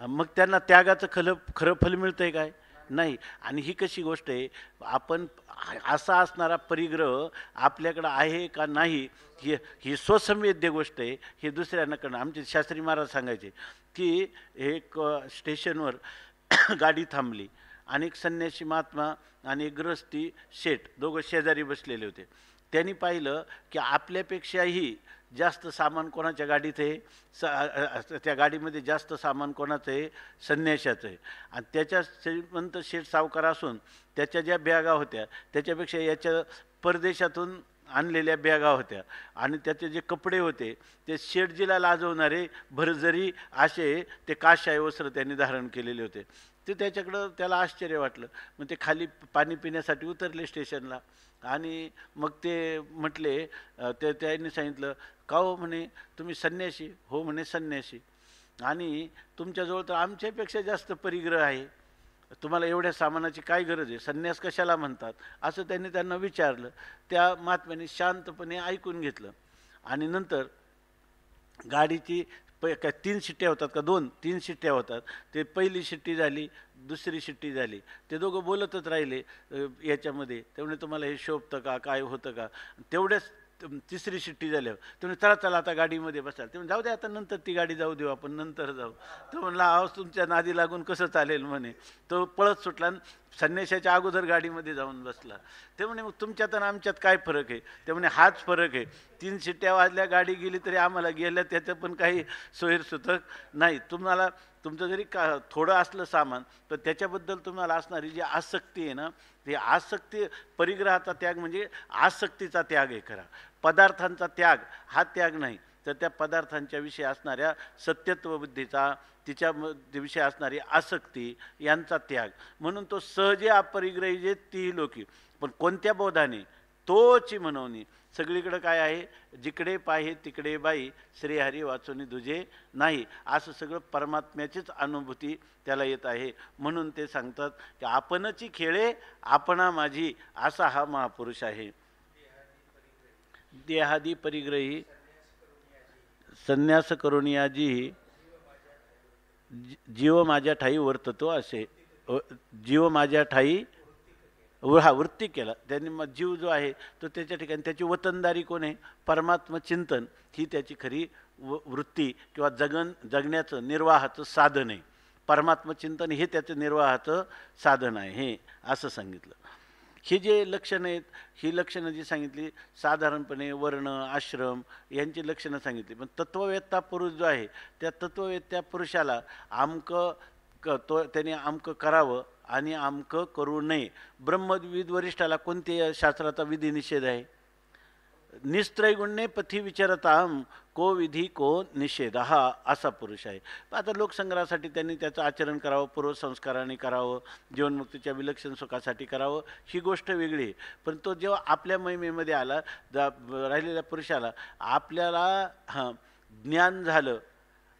मग त्यांना त्यागाचं खरं फल मिळतंय काय? नाही. आणि ही कशी गोष्ट आहे, आपण असा असणारा परिग्रह आपल्याकडं आहे का नाही, ही ही स्वसंवेद्य गोष्ट आहे. हे दुसऱ्यांना करणं. आमचे शास्त्री महाराज सांगायचे की एक स्टेशनवर गाडी थांबली आणि एक संन्यासी महात्मा आणि एक गृहस्थी शेठ दोघं शेजारी बसलेले होते. त्यांनी पाहिलं की आपल्यापेक्षाही जास्त सामान कोणाच्या गाडीत आहे, त्या गाडीमध्ये जास्त सामान कोणाचं आहे, संन्याशाचं आहे. आणि त्याच्या श्रीमंत शेठ सावकार असून त्याच्या ज्या बॅगा होत्या त्याच्यापेक्षा याच्या परदेशातून आणलेल्या बॅगा होत्या. आणि त्याचे जे कपडे होते ते शेठजीला लाजवणारे भरजरी असे ते काशाय वस्त्र त्यांनी धारण केलेले होते. ते त्याला आश्चर्य वाटलं. मग ते खाली पाणी पिण्यासाठी उतरले स्टेशनला आणि मग ते म्हटले, त्यांनी सांगितलं, का हो म्हणे तुम्ही संन्यासी? हो म्हणे संन्यासी. आणि तुमच्याजवळ तर आमच्यापेक्षा जास्त परिग्रह आहे, तुम्हाला एवढ्या सामानाची काय गरज आहे, संन्यास कशाला म्हणतात, असं त्यांना विचारलं. त्या महात्म्याने शांतपणे ऐकून घेतलं आणि नंतर गाडीची काय 3 शिट्ट्या होतात का 2-3 शिट्ट्या होतात, ते पहिली शिट्टी झाली, दुसरी शिट्टी झाली. ते दोघं बोलतच राहिले याच्यामध्ये. त्यामुळे तुम्हाला हे शोभतं का, काय होतं का. तेवढ्याच तिसरी शिट्टी झाल्यावर तुम्ही चला आता गाडीमध्ये बसाल. ते जाऊ द्या आता, नंतर ती गाडी जाऊ देऊ, आपण नंतर जाऊ. तो म्हणला, अहो तुमच्या नादी लागून कसं चालेल म्हणे. तो पळत सुटला आणि संन्याशाच्या अगोदर गाडीमध्ये जाऊन बसला. ते म्हणे, मग तुमच्यात आणि आमच्यात काय फरक आहे? ते म्हणे, हाच फरक आहे. 3 शिट्ट्या वाजल्या, गाडी गेली तरी आम्हाला गेल्या त्याचं पण काही सोयीसुतक नाही. तुम्हाला तुमचं जरी थोडं असलं सामान तर त्याच्याबद्दल तुम्हाला असणारी जी आसक्ती आहे ना, ते आसक्ती, परिग्रहाचा त्याग म्हणजे आसक्तीचा त्याग आहे खरा. पदार्थांचा त्याग हा त्याग नाही, तर त्या पदार्थांच्या विषयी असणाऱ्या सत्यत्व बुद्धीचा, तिच्या विषयी असणारी आसक्ती यांचा त्याग. म्हणून तो सहजे अपरिग्रही जे ती लोकी, पण कोणत्या बोधाने? तोची म्हणवणी. सगळीकडे काय आहे, जिकडे पाहे तिकडे बाई, श्रीहरी वाचून दुजे नाही, असं सगळं परमात्म्याचीच अनुभूती त्याला येत आहे. म्हणून ते सांगतात की आपणची खेळे आपणा माझी, असा हा महापुरुष आहे. देहादी परिग्रही संन्यास करुणियाजी, जीव माझ्या ठाई वर्ततो असे. जीव माझ्या ठाई वृत्ती केला त्यांनी. मग जीव जो आहे तो त्याच्या ठिकाणी त्याची वतनदारी कोण आहे? परमात्म चिंतन ही त्याची खरी वृत्ती किंवा जगण्याचं निर्वाहाचं साधन आहे. परमात्म चिंतन हे त्याचं निर्वाहाचं साधन आहे, हे असं सांगितलं. ही जे लक्षणं आहेत, ही लक्षणं जी सांगितली साधारणपणे वर्ण आश्रम यांची लक्षणं सांगितली. पण तत्ववेत्ता पुरुष जो आहे त्या तत्ववेत्या पुरुषाला त्याने आमकं करावं आणि आमकं करू नये. ब्रह्मविद वरिष्ठाला कोणत्या शास्त्राचा विधी निषेध आहे? निस्त्रैगुण्ये पथी विचारताम को विधी को निषेध, हा असा पुरुष आहे. आता लोकसंग्रहासाठी त्यांनी त्याचं आचरण करावं, पूर्वसंस्काराने करावं, जीवनमुक्तीच्या विलक्षण सुखासाठी करावं, ही गोष्ट वेगळी आहे. पण तो जेव्हा आपल्या महिमेमध्ये आला, राहिलेल्या पुरुषाला आपल्याला ज्ञान झालं,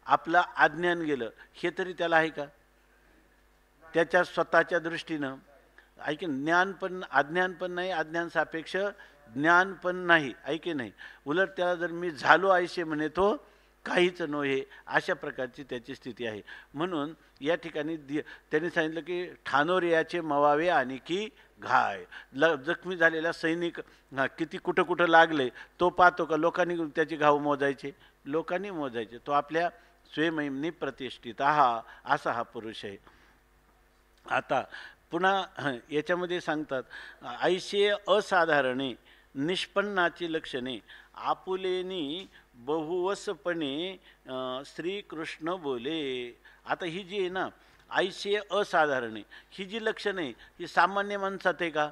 आपलं अज्ञान गेलं, हे तरी त्याला आहे का? त्याच्या स्वतःच्या दृष्टीनं ऐके, ज्ञान पण अज्ञान पण नाही, अज्ञान सापेक्ष ज्ञान पण नाही, ऐके नाही. उलट त्याला जर मी झालो आयशे म्हणे तो काहीच नव्हे, अशा प्रकारची त्याची स्थिती आहे. म्हणून या ठिकाणी त्यांनी सांगितलं की ठाणोर याचे मवावे आणि की घाय. जखमी झालेला सैनिक किती कुठं कुठं लागले तो पाहतो का? लोकांनी त्याचे घाव मोजायचे? लोकांनी मोजायचे. तो आपल्या स्वयंमहिमनी प्रतिष्ठित असा हा पुरुष आहे. आता पुन्हा याच्यामध्ये सांगतात, ऐसे असाधारणे निष्पन्नाची लक्षणे आपुलेनी बहुवसपणे श्रीकृष्ण बोले. आता ही जी आहे ना ऐसे असाधारणे, ही जी लक्षणे आहे ही सामान्य माणसात आहे का?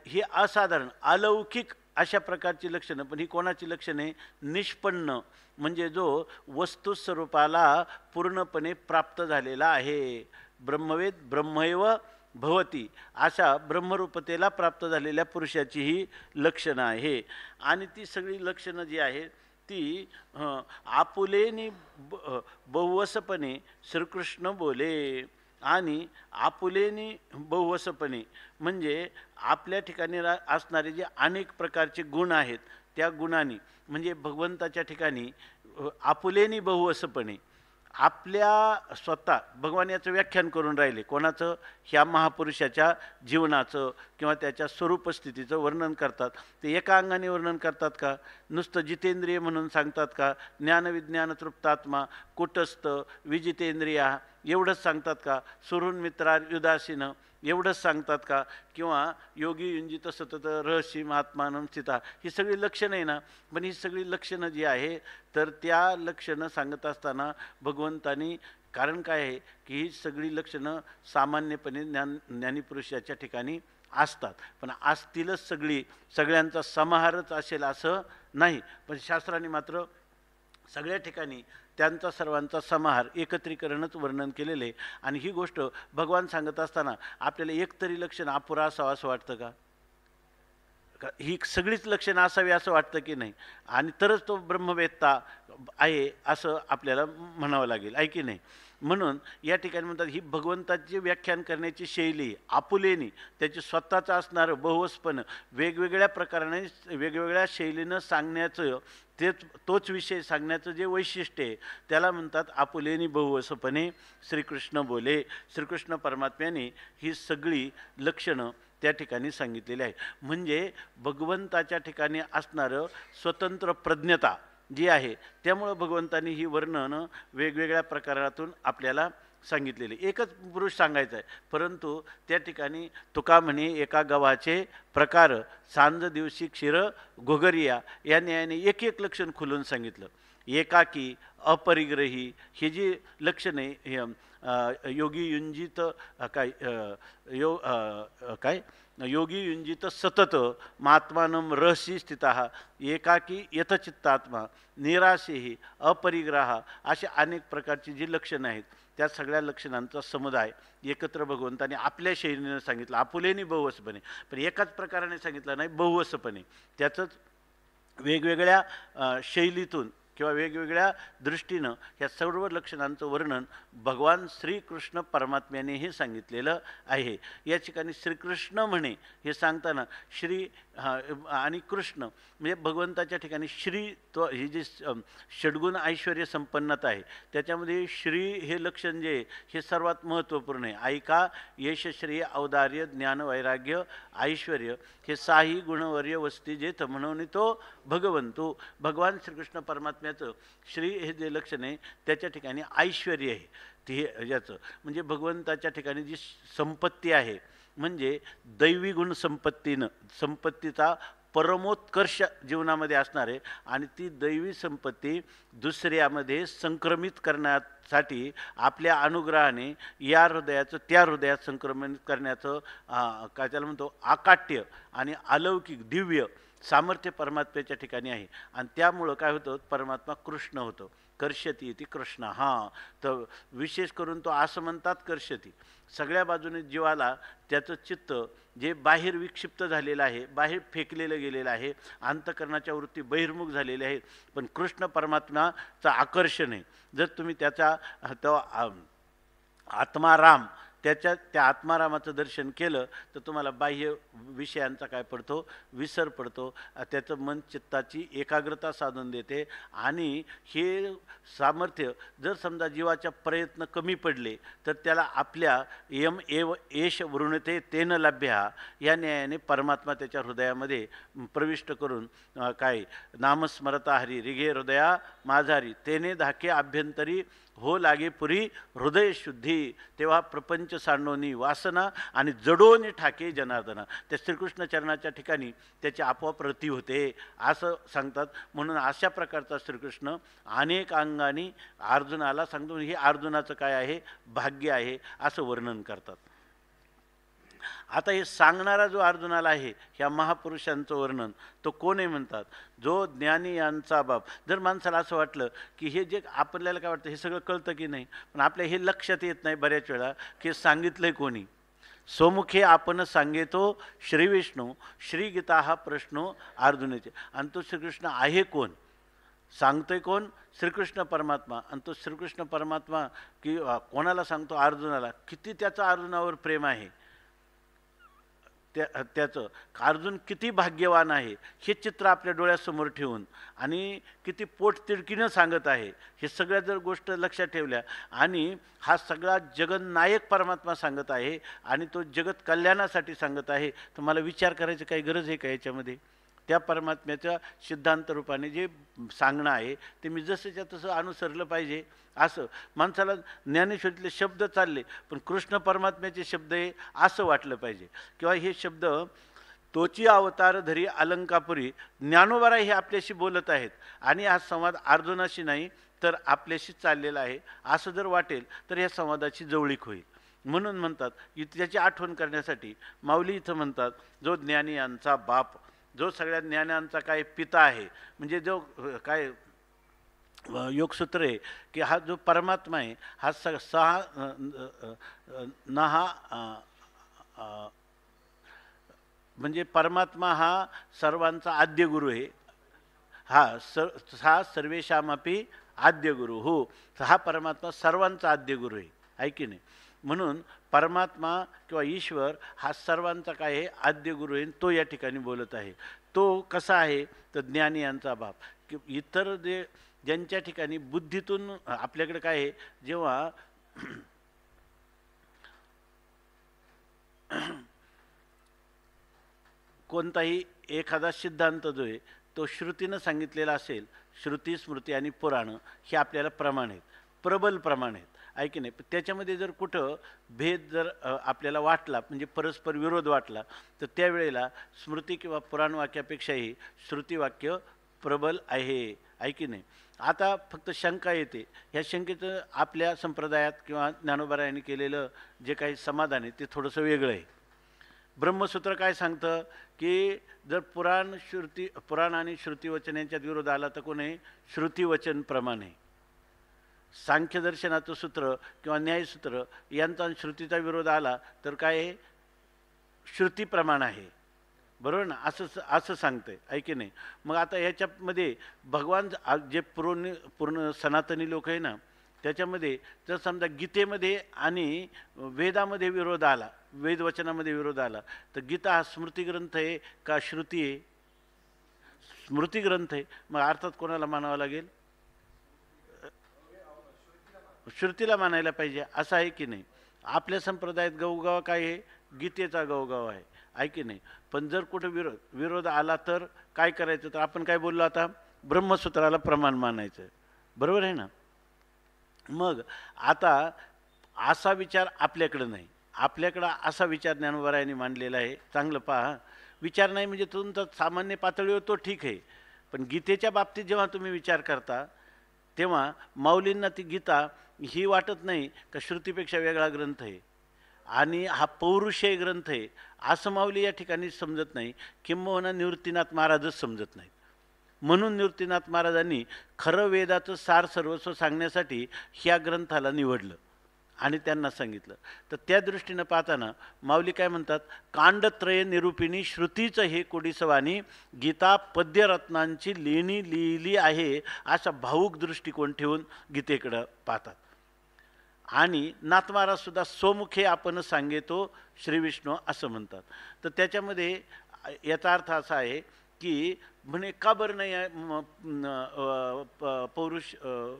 ही असाधारण अलौकिक अशा प्रकारची लक्षणं. पण ही कोणाची लक्षणे? निष्पन्न, म्हणजे जो वस्तुस्वरूपाला पूर्णपणे प्राप्त झालेला आहे. ब्रह्मवेद ब्रह्मैव भवती अशा ब्रह्मरूपतेला प्राप्त झालेल्या पुरुषाची ही लक्षणं आहे. आणि ती सगळी लक्षणं जी आहे ती आपुलेनी बहुवसपणे श्रीकृष्ण बोले. आणि आपुलेनी बहुवसपणे म्हणजे आपल्या ठिकाणी असणारे जे अनेक प्रकारचे गुण आहेत त्या गुणांनी म्हणजे भगवंताच्या ठिकाणी आपुलेनी बहुवसपणे आपल्या स्वतः भगवान याचं व्याख्यान करून राहिले. कोणाचं? ह्या महापुरुषाच्या जीवनाचं किंवा त्याच्या स्वरूपस्थितीचं वर्णन करतात. ते एका अंगाने वर्णन करतात का? नुसतं जितेंद्रिय म्हणून सांगतात का? ज्ञानविज्ञान तृप्तात्मा कुटस्थ विजितेंद्रिया एवढंच सांगतात का? सुरून मित्रार युदासीनं एवढंच सांगतात का? किंवा योगी युंजित सतत रहस्य महात्मानं स्थिता ही सगळी लक्षणं आहे ना. पण ही सगळी लक्षणं जी आहे तर त्या लक्षणं सांगत असताना भगवंतानी कारण काय आहे की ही सगळी लक्षणं सामान्यपणे ज्ञानीपुरुषाच्या ठिकाणी असतात, पण असतीलच सगळ्यांचा समाहारच असेल असं नाही. पण शास्त्राने मात्र सगळ्या ठिकाणी त्यांचा सर्वांचा समाहार एकत्रीकरणच वर्णन केलेले. आणि ही गोष्ट भगवान सांगत असताना आपल्याला एकतरी लक्षण अपुरा असावं असं वाटतं का? ही सगळीच लक्षणं असावी असं वाटतं की नाही? आणि तरच तो ब्रह्मवेत्ता आहे असं आपल्याला म्हणावं लागेल, आहे की नाही? म्हणून या ठिकाणी म्हणतात ही भगवंताची व्याख्यान करण्याची शैली आपुलेनी त्याची स्वतःचं असणारं बहुवसपण वेगवेगळ्या प्रकाराने वेगवेगळ्या शैलीनं सांगण्याचं तोच विषय सांगण्याचं जे वैशिष्ट्य आहे त्याला म्हणतात आपुलेनी बहुवसपणे श्रीकृष्ण बोले. श्रीकृष्ण परमात्म्याने ही सगळी लक्षणं त्या ठिकाणी सांगितलेली आहे. म्हणजे भगवंताच्या ठिकाणी असणारं स्वतंत्र प्रज्ञता जी आहे त्यामुळं भगवंतांनी ही वर्णनं वेगवेगळ्या प्रकारातून आपल्याला सांगितलेले. एकच पुरुष सांगायचा आहे, परंतु त्या ठिकाणी तुका म्हणे एका गव्हाचे प्रकार सांज दिवशी क्षीर घोगरिया या न्यायाने एक एक लक्षण खुलून सांगितलं. एकाकी अपरिग्रही ही जी लक्षणे योगी युंजित योगी युंजित सतत महात्मानं रहसी स्थिता एकाकी यथचित्तात्मा निराशेही अपरिग्रह असे अनेक प्रकारची जी लक्षणं आहेत त्या सगळ्या लक्षणांचा समुदाय एकत्र भगवंताने आपल्या शैलीनं सांगितलं. आपुलेनी बहुवसपणे, पण एकाच प्रकाराने सांगितलं नाही, बहुवसपणे त्याचंच वेगवेगळ्या शैलीतून किंवा वेगवेगळ्या दृष्टीनं ह्या सर्व लक्षणांचं वर्णन भगवान श्रीकृष्ण परमात्म्यानेही सांगितलेलं आहे. या ठिकाणी श्रीकृष्ण म्हणे हे सांगताना श्री आणि कृष्ण म्हणजे भगवंताच्या ठिकाणी श्री तो ही जी षड्गुण ऐश्वर्य संपन्नता आहे त्याच्यामध्ये श्री हे लक्षण जे हे सर्वात महत्त्वपूर्ण आहे. ऐका यश श्री औदार्य ज्ञान वैराग्य ऐश्वर्य हे साही गुणवर्य वस्ती जेथ म्हणून तो भगवंतो भगवान श्रीकृष्ण परमात्म्याचं श्री हे जे लक्षण आहे त्याच्या ठिकाणी ऐश्वर्य आहे. ते याचं म्हणजे भगवंताच्या ठिकाणी जी संपत्ती आहे म्हणजे दैवी गुण संपत्तीचा परमोत्कर्ष जीवनामध्ये असणार आहे. आणि ती दैवी संपत्ती दुसऱ्यामध्ये संक्रमित करण्यासाठी आपल्या अनुग्रहाने या हृदयाचं त्या हृदयात संक्रमित करण्याचं काय त्याला म्हणतो आकाट्य आणि अलौकिक दिव्य सामर्थ्य परमात्म्याच्या ठिकाणी आहे. आणि त्यामुळं काय होतं परमात्मा कृष्ण होतो. कर्षती इति कृष्ण. हां, तर विशेष करून तो असं म्हणतात कर्षती सगळ्या बाजूने जीवाला त्याचं चित्त जे बाहेर विक्षिप्त झालेलं आहे बाहेर फेकलेलं गेलेलं आहे अंतःकरणाच्या वृत्ती बहिर्मुख झालेल्या आहेत, पण कृष्ण परमात्म्याचं आकर्षण आहे. जर तुम्ही त्याचा तो आत्माराम त्या आत्मारामाचं दर्शन केलं तर तुम्हाला बाह्य विषयांचा काय पडतो विसर पडतो. त्याचं मन चित्ताची एकाग्रता साधून देते. आणि हे सामर्थ्य जर समजा जीवाच्या प्रयत्न कमी पडले तर त्याला आपल्या यम एव एष वृणते तेन लभ्या या न्यायाने परमात्मा त्याच्या हृदयामध्ये प्रविष्ट करून काय नामस्मरता हरी रिघे हृदया माझारी तेने धाके आभ्यंतरी हो लागे पुरी हृदय शुद्धी तेव्हा प्रपंच सांडोनी वासना आणि जडोनी ठाके जनार्दना. त्या श्रीकृष्ण चरणाच्या ठिकाणी त्याची आपोआप रती होते असं सांगतात. म्हणून अशा प्रकारचा श्रीकृष्ण अनेक अंगाने अर्जुनाला सांगतो. हे अर्जुनाचं काय आहे भाग्य आहे असं वर्णन करतात. आता हे सांगणारा जो अर्जुनाला आहे ह्या महापुरुषांचं वर्णन तो कोण आहे म्हणतात जो ज्ञानी यांचा बाप. जर माणसाला असं वाटलं की हे जे आपल्याला काय वाटतं हे सगळं कळतं की नाही, पण आपल्या हे लक्षात येत नाही बऱ्याच वेळा की सांगितलंय कोणी. स्वमुखे आपण सांगेतो श्री विष्णू श्री गीता हा प्रश्न अर्जुनाचे. आणि तो श्रीकृष्ण आहे कोण, सांगतोय कोण? श्रीकृष्ण परमात्मा. आणि तो श्रीकृष्ण परमात्मा की कोणाला सांगतो? अर्जुनाला. किती त्याचं अर्जुनावर प्रेम आहे, त्याचं अर्जुन किती भाग्यवान आहे हे चित्र आपल्या डोळ्यासमोर ठेवून, आणि किती पोटतिडकीनं सांगत आहे, हे सगळ्या जर गोष्ट लक्षात ठेवल्या, आणि हा सगळा जगन्नायक परमात्मा सांगत आहे आणि तो जगत कल्याणासाठी सांगत आहे, तर मला विचार करायची काही गरज आहे का याच्यामध्ये? त्या परमात्म्याच्या सिद्धांत रूपाने जे सांगणं आहे ते मी जसंच्या तसं अनुसरलं पाहिजे. असं माणसाला ज्ञानेश्वरीतले शब्द चालले, पण कृष्ण परमात्म्याचे शब्द आहे असं वाटलं पाहिजे. किंवा हे शब्द तोची अवतार धरी अलंकापुरी ज्ञानोबा हे आपल्याशी बोलत आहेत, आणि हा संवाद अर्जुनाशी नाही तर आपल्याशी चाललेला आहे असं जर वाटेल तर या संवादाची जवळीक होईल. म्हणून म्हणतात त्याची आठवण करण्यासाठी माऊली इथं म्हणतात, जो ज्ञानी यांचा बाप, जो सगळ्या ज्ञानांचा काय पिता आहे, म्हणजे जो काय योगसूत्र आहे की हा जो परमात्मा आहे हा म्हणजे परमात्मा हा सर्वांचा आद्य गुरु आहे. हा सर्वेशामपि आद्य गुरु. हो, हा परमात्मा सर्वांचा आद्य गुरु आहे की नाही? म्हणून परमात्मा किंवा ईश्वर हा सर्वांचा काय आहे? आद्य गुरु आहे. तो या ठिकाणी बोलत आहे. तो कसा आहे? तर ज्ञानी यांचा बाप. की इतर ज्यांच्या ठिकाणी बुद्धीतून आपल्याकडे काय आहे, जेव्हा कोणताही एखादा सिद्धांत जो आहे तो श्रुतीनं सांगितलेला असेल, श्रुती स्मृती आणि पुराण हे आपल्याला प्रमाण आहेत, प्रबल प्रमाण आहेत, आहे की नाही? त्याच्यामध्ये जर कुठं भेद जर आपल्याला वाटला, म्हणजे परस्पर विरोध वाटला, तर त्यावेळेला स्मृती किंवा पुराण वाक्यापेक्षाही श्रुतीवाक्य प्रबल आहे की नाही? आता फक्त शंका येते, ह्या शंकेचं आपल्या संप्रदायात किंवा ज्ञानोबा केलेलं जे काही समाधान आहे ते थोडंसं वेगळं आहे. ब्रह्मसूत्र काय सांगतं की जर पुराण आणि श्रुतीवचन यांच्यात विरोध आला तर कोण आहे? श्रुतीवचन प्रमाण आहे. सांख्यदर्शनाचं सूत्र किंवा न्यायसूत्र यांचा श्रुतीचा विरोध आला तर काय आहे? श्रुती प्रमाण आहे. बरोबर ना? असं सांगतंय, आहे की नाही? मग आता याच्यामध्ये भगवान जे पूर्ण सनातनी लोक आहे ना, त्याच्यामध्ये जर समजा गीतेमध्ये आणि वेदामध्ये विरोध आला, वेदवचनामध्ये विरोध आला, तर गीता हा स्मृतिग्रंथ आहे का श्रुती आहे? स्मृतिग्रंथ आहे. मग अर्थात कोणाला मानावं लागेल? श्रुतीला मानायला पाहिजे, असं आहे की नाही? आपल्या संप्रदायात गवगाव काय आहे? गीतेचा गवगाव आहे की नाही? पण जर कुठे विरोध आला तर काय करायचं? तर आपण काय बोललो आता? ब्रह्मसूत्राला प्रमाण मानायचं. बरोबर आहे ना? मग आता असा विचार आपल्याकडं नाही. आपल्याकडं असा विचार ज्ञानोबा मांडलेला आहे. चांगलं पहा, विचार नाही म्हणजे तुमचा सामान्य पातळीवर तो ठीक आहे, पण गीतेच्या बाबतीत जेव्हा तुम्ही विचार करता तेव्हा माऊलींना ती गीता ही वाटत नाही का श्रुतीपेक्षा वेगळा ग्रंथ आहे आणि हा पौरुषेय ग्रंथ आहे, असं माऊली या ठिकाणी समजत नाही. किंबहुना निवृत्तीनाथ महाराजच समजत नाहीत. म्हणून निवृत्तीनाथ महाराजांनी खरं वेदाचं सार सर्वस्व सांगण्यासाठी ह्या ग्रंथाला निवडलं आणि त्यांना सांगितलं. तर त्या दृष्टीनं पाहताना माऊली काय म्हणतात? कांडत्रय निरूपिणी श्रुतीचं हे कोडीसवानी गीता पद्यरत्नांची लेणी लिहिली आहे, असा भावुक दृष्टिकोन ठेवून गीतेकडं पाहतात. आणि नाथमाराजसुद्धा स्वमुखे आपण सांगेतो श्री विष्णू असं म्हणतात. तर त्याच्यामध्ये याचा अर्थ असा आहे की म्हणे का बरं नाही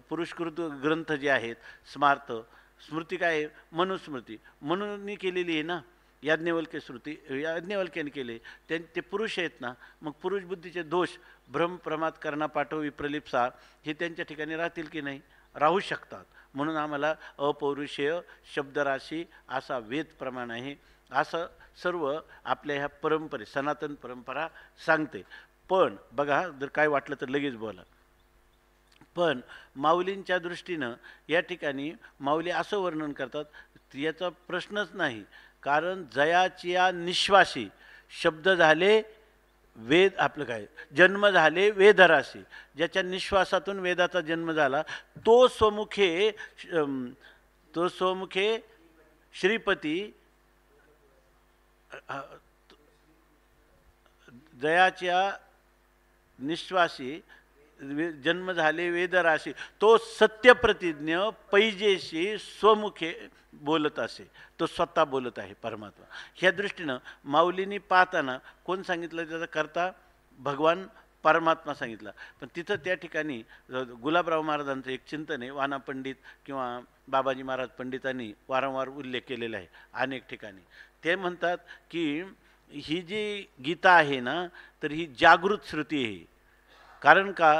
पुरुषकृत ग्रंथ जे आहेत स्मार्त, स्मृती काय आहे? मनुस्मृती म्हणून केलेली आहे ना, याज्ञवल्क्याने केले. ते पुरुष आहेत ना, मग पुरुष बुद्धीचे दोष भ्रम प्रमाद करणा पाठव विप्रलिप्सा हे त्यांच्या ठिकाणी राहतील की नाही? राहू शकतात. म्हणून आम्हाला अपौरुषेय शब्दराशी असा वेद प्रमाण आहे, असं सर्व आपल्या ह्या सनातन परंपरा सांगते. पण बघा, जर काय वाटलं तर लगेच बोला. पण माऊलींच्या दृष्टीनं या ठिकाणी माऊली असं वर्णन करतात, याचा प्रश्नच नाही. कारण जयाचिया निश्वासी शब्द झाले वेद, आपलं काय जन्म झाले वेदराशी, ज्याच्या निश्वासातून वेदाचा जन्म झाला तो स्वमुखे श्रीपती जयाच्या निश्वासी जन्म झाले वेदराशी, तो सत्यप्रतिज्ञ पैजेशी स्वमुखे बोलत असे, तो स्वतः बोलत आहे परमात्मा. ह्या दृष्टीनं माऊलींनी पाहताना कोण सांगितलं त्याचा करता? भगवान परमात्मा सांगितला. पण तिथं त्या ठिकाणी गुलाबराव महाराजांचं एक चिंतन आहे, वाना पंडित किंवा बाबाजी महाराज पंडितांनी वारंवार उल्लेख केलेला आहे अनेक ठिकाणी. ते म्हणतात की ही जी गीता आहे ना, तर ही जागृत श्रुती आहे. कारण का?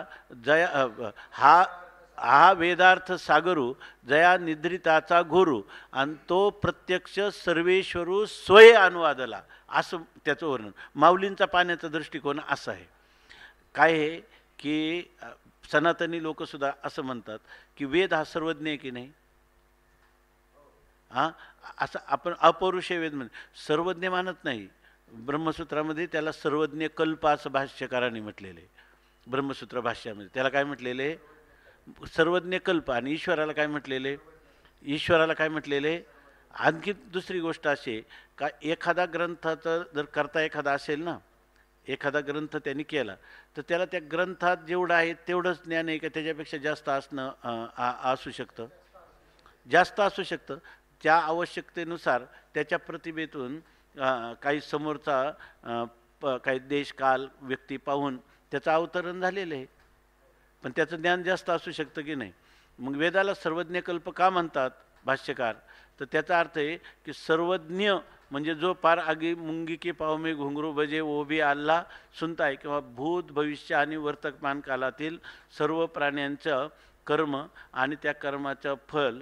हा वेदार्थ सागरू जया निद्रिताचा घोरू आणि तो प्रत्यक्ष सर्वेश्वरू स्वय अनुवादला, असं त्याचं वर्णन. माऊलींचा पाहण्याचा दृष्टिकोन असा आहे. काय आहे की सनातनी लोकसुद्धा असं म्हणतात की वेद हा सर्वज्ञ आहे की नाही. हां, असं आपण अपौरुषेय वेद म्हणजे सर्वज्ञ मानत नाही. ब्रह्मसूत्रामध्ये त्याला सर्वज्ञ कल्प असं भाष्यकारांनी म्हटलेलं आहे. ब्रह्मसूत्र भाष्यामध्ये त्याला काय म्हटलेलं आहे? सर्वज्ञ कल्प. आणि ईश्वराला काय म्हटलेले? ईश्वराला काय म्हटलेले? आणखी दुसरी गोष्ट अशी का एखादा ग्रंथाचं जर करता एखादा असेल ना, एखादा ग्रंथ त्यांनी केला तर त्याला त्या ग्रंथात जेवढं आहे तेवढंच ज्ञान आहे का त्याच्यापेक्षा जास्त असणं असू शकतं? जास्त असू शकतं. त्या आवश्यकतेनुसार त्याच्या प्रतिभेतून काही समोरचा काही देश काल व्यक्ती पाहून त्याचं अवतरण झालेलं आहे, पण त्याचं ज्ञान जास्त असू शकतं की नाही. मग वेदाला सर्वज्ञ कल्प का म्हणतात भाष्यकार? तर त्याचा अर्थ आहे की सर्वज्ञ म्हणजे जो पार आगी मुंगी के पाव में घुंगरू बजे वो भी आल्ला सुनता आहे, किंवा भूत भविष्य आणि वर्तमान कालातील सर्व प्राण्यांचं कर्म आणि त्या कर्माचं फल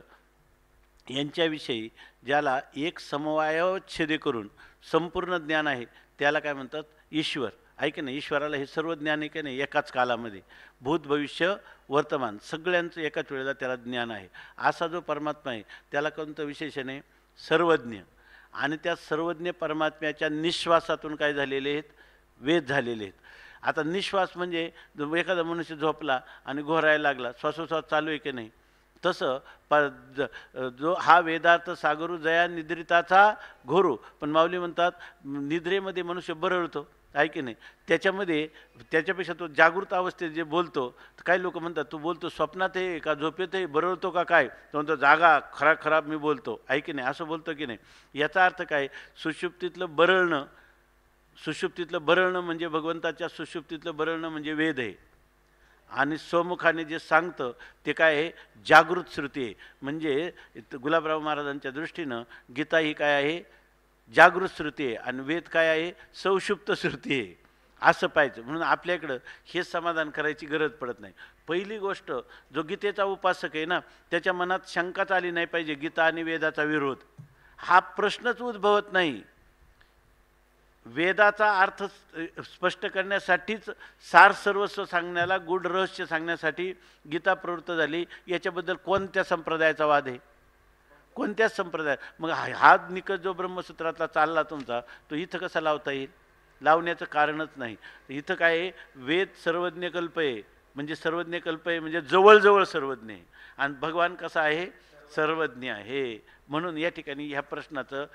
यांच्याविषयी ज्याला एक समवायच्छेद करून संपूर्ण ज्ञान आहे त्याला काय म्हणतात? ईश्वर. आहे की नाही? ईश्वराला हे सर्व ज्ञान आहे की नाही, एकाच कालामध्ये भूत भविष्य वर्तमान सगळ्यांचं एकाच वेळेला त्याला ज्ञान आहे. असा जो परमात्मा आहे त्याला कोणतं विशेषण आहे? सर्वज्ञ. आणि त्या सर्वज्ञ परमात्म्याच्या निश्वासातून काय झालेले आहेत? वेद झालेले आहेत. आता निश्वास म्हणजे एखादा मनुष्य झोपला आणि घोरायला लागला, श्वासोश्वास चालू आहे की नाही, तसं जो हा वेदार्थ सागरू जया निद्रिताचा घोरू. पण माऊली म्हणतात निद्रेमध्ये मनुष्य बरळतो, आहे की नाही, त्याच्यामध्ये त्याच्यापेक्षा तो जागृत अवस्थेत जे बोलतो, तर काही लोक म्हणतात तू बोलतो स्वप्नात आहे का झोपेत आहे, बरळतो का काय? तो म्हणतो जागा खराब मी बोलतो, आहे की नाही, असं बोलतो की नाही. याचा अर्थ काय? सुषुप्तीतलं बरळणं, सुषुप्तीतलं बरळणं म्हणजे भगवंताच्या सुषुप्तीतलं बरळणं म्हणजे वेद आहे. आणि स्वमुखाने जे सांगतं ते काय आहे? जागृत श्रुती आहे. म्हणजे गुलाबराव महाराजांच्या दृष्टीनं गीता ही काय आहे? जागृत श्रुती आहे. आणि वेद काय आहे? सौषुप्त श्रुती आहे. असं पाहिजे. म्हणून आपल्याकडं हे समाधान करायची गरज पडत नाही. पहिली गोष्ट, जो गीतेचा उपासक आहे ना, त्याच्या मनात शंकाच आली नाही पाहिजे गीता आणि वेदाचा विरोध, हा प्रश्नच उद्भवत नाही. वेदाचा अर्थ स्पष्ट करण्यासाठीच सार सर्वस्व सांगण्याला, गूढ रहस्य सांगण्यासाठी गीता प्रवृत्त झाली. याच्याबद्दल कोणत्या संप्रदायाचा वाद आहे? कोणत्याच संप्रदाय. मग हा निकष जो ब्रह्मसूत्रातला चालला तुमचा, तो इथं कसा लावता येईल? लावण्याचं कारणच नाही. इथं काय आहे? वेद सर्वज्ञ कल्प आहे, म्हणजे सर्वज्ञ कल्प आहे म्हणजे जवळजवळ सर्वज्ञ आहे. आणि भगवान कसा आहे? सर्वज्ञ आहे. म्हणून या ठिकाणी ह्या प्रश्नाचं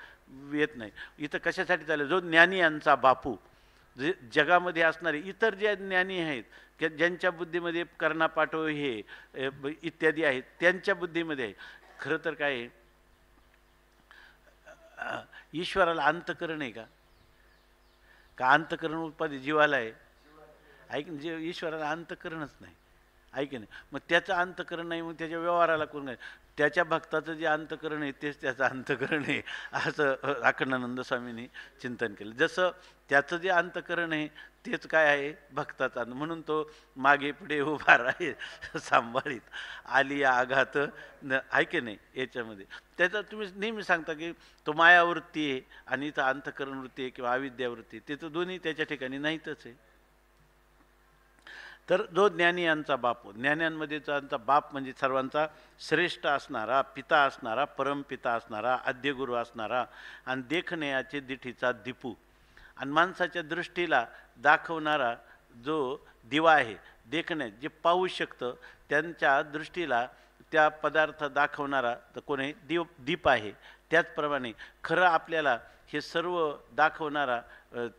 येत नाही. इथं कशासाठी चाललं? जो ज्ञानी यांचा बापू, जे जगामध्ये असणारे इतर जे ज्ञानी आहेत, की ज्यांच्या बुद्धीमध्ये कर्णा पाठव हे इत्यादी आहेत, त्यांच्या बुद्धीमध्ये आहे. खरं तर काय आहे? ईश्वराला अंतकरण आहे का? का अंतकरण उपाधी जीवाला आहे? ऐक, जे ईश्वराला अंतकरणच नाही, ऐक नाही. मग त्याचं अंतकरण नाही, मग त्याच्या व्यवहाराला कोण काय? त्याच्या भक्ताचं जे अंतकरण आहे तेच त्याचं अंतकरण आहे, असं अखंडानंद स्वामींनी चिंतन केलं. जसं त्याचं जे अंतकरण आहे तेच काय आहे? भक्ताचा. म्हणून तो मागे पुढे उभा राहे सांभाळीत आली आघात, आहे की नाही. याच्यामध्ये त्याचा तुम्ही नेहमी सांगता की तो मायावृत्ती आहे आणि इथं अंतकरण वृत्ती आहे किंवा अविद्यावृत्ती, ते तर दोन्ही त्याच्या ठिकाणी नाहीतच आहे. तर जो ज्ञानी यांचा बाप, ज्ञान्यांमध्ये त्यांचा बाप म्हणजे सर्वांचा श्रेष्ठ असणारा, पिता असणारा, परमपिता असणारा, आद्यगुरू असणारा आणि देखण्याचे दिठीचा दीपू आणि माणसाच्या दृष्टीला दाखवणारा जो दिवा आहे, देखण्यात जे पाहू शकतं, त्यांच्या दृष्टीला त्या पदार्थ दाखवणारा तर कोण आहे? दीप आहे. त्याचप्रमाणे खरं आपल्याला हे सर्व दाखवणारा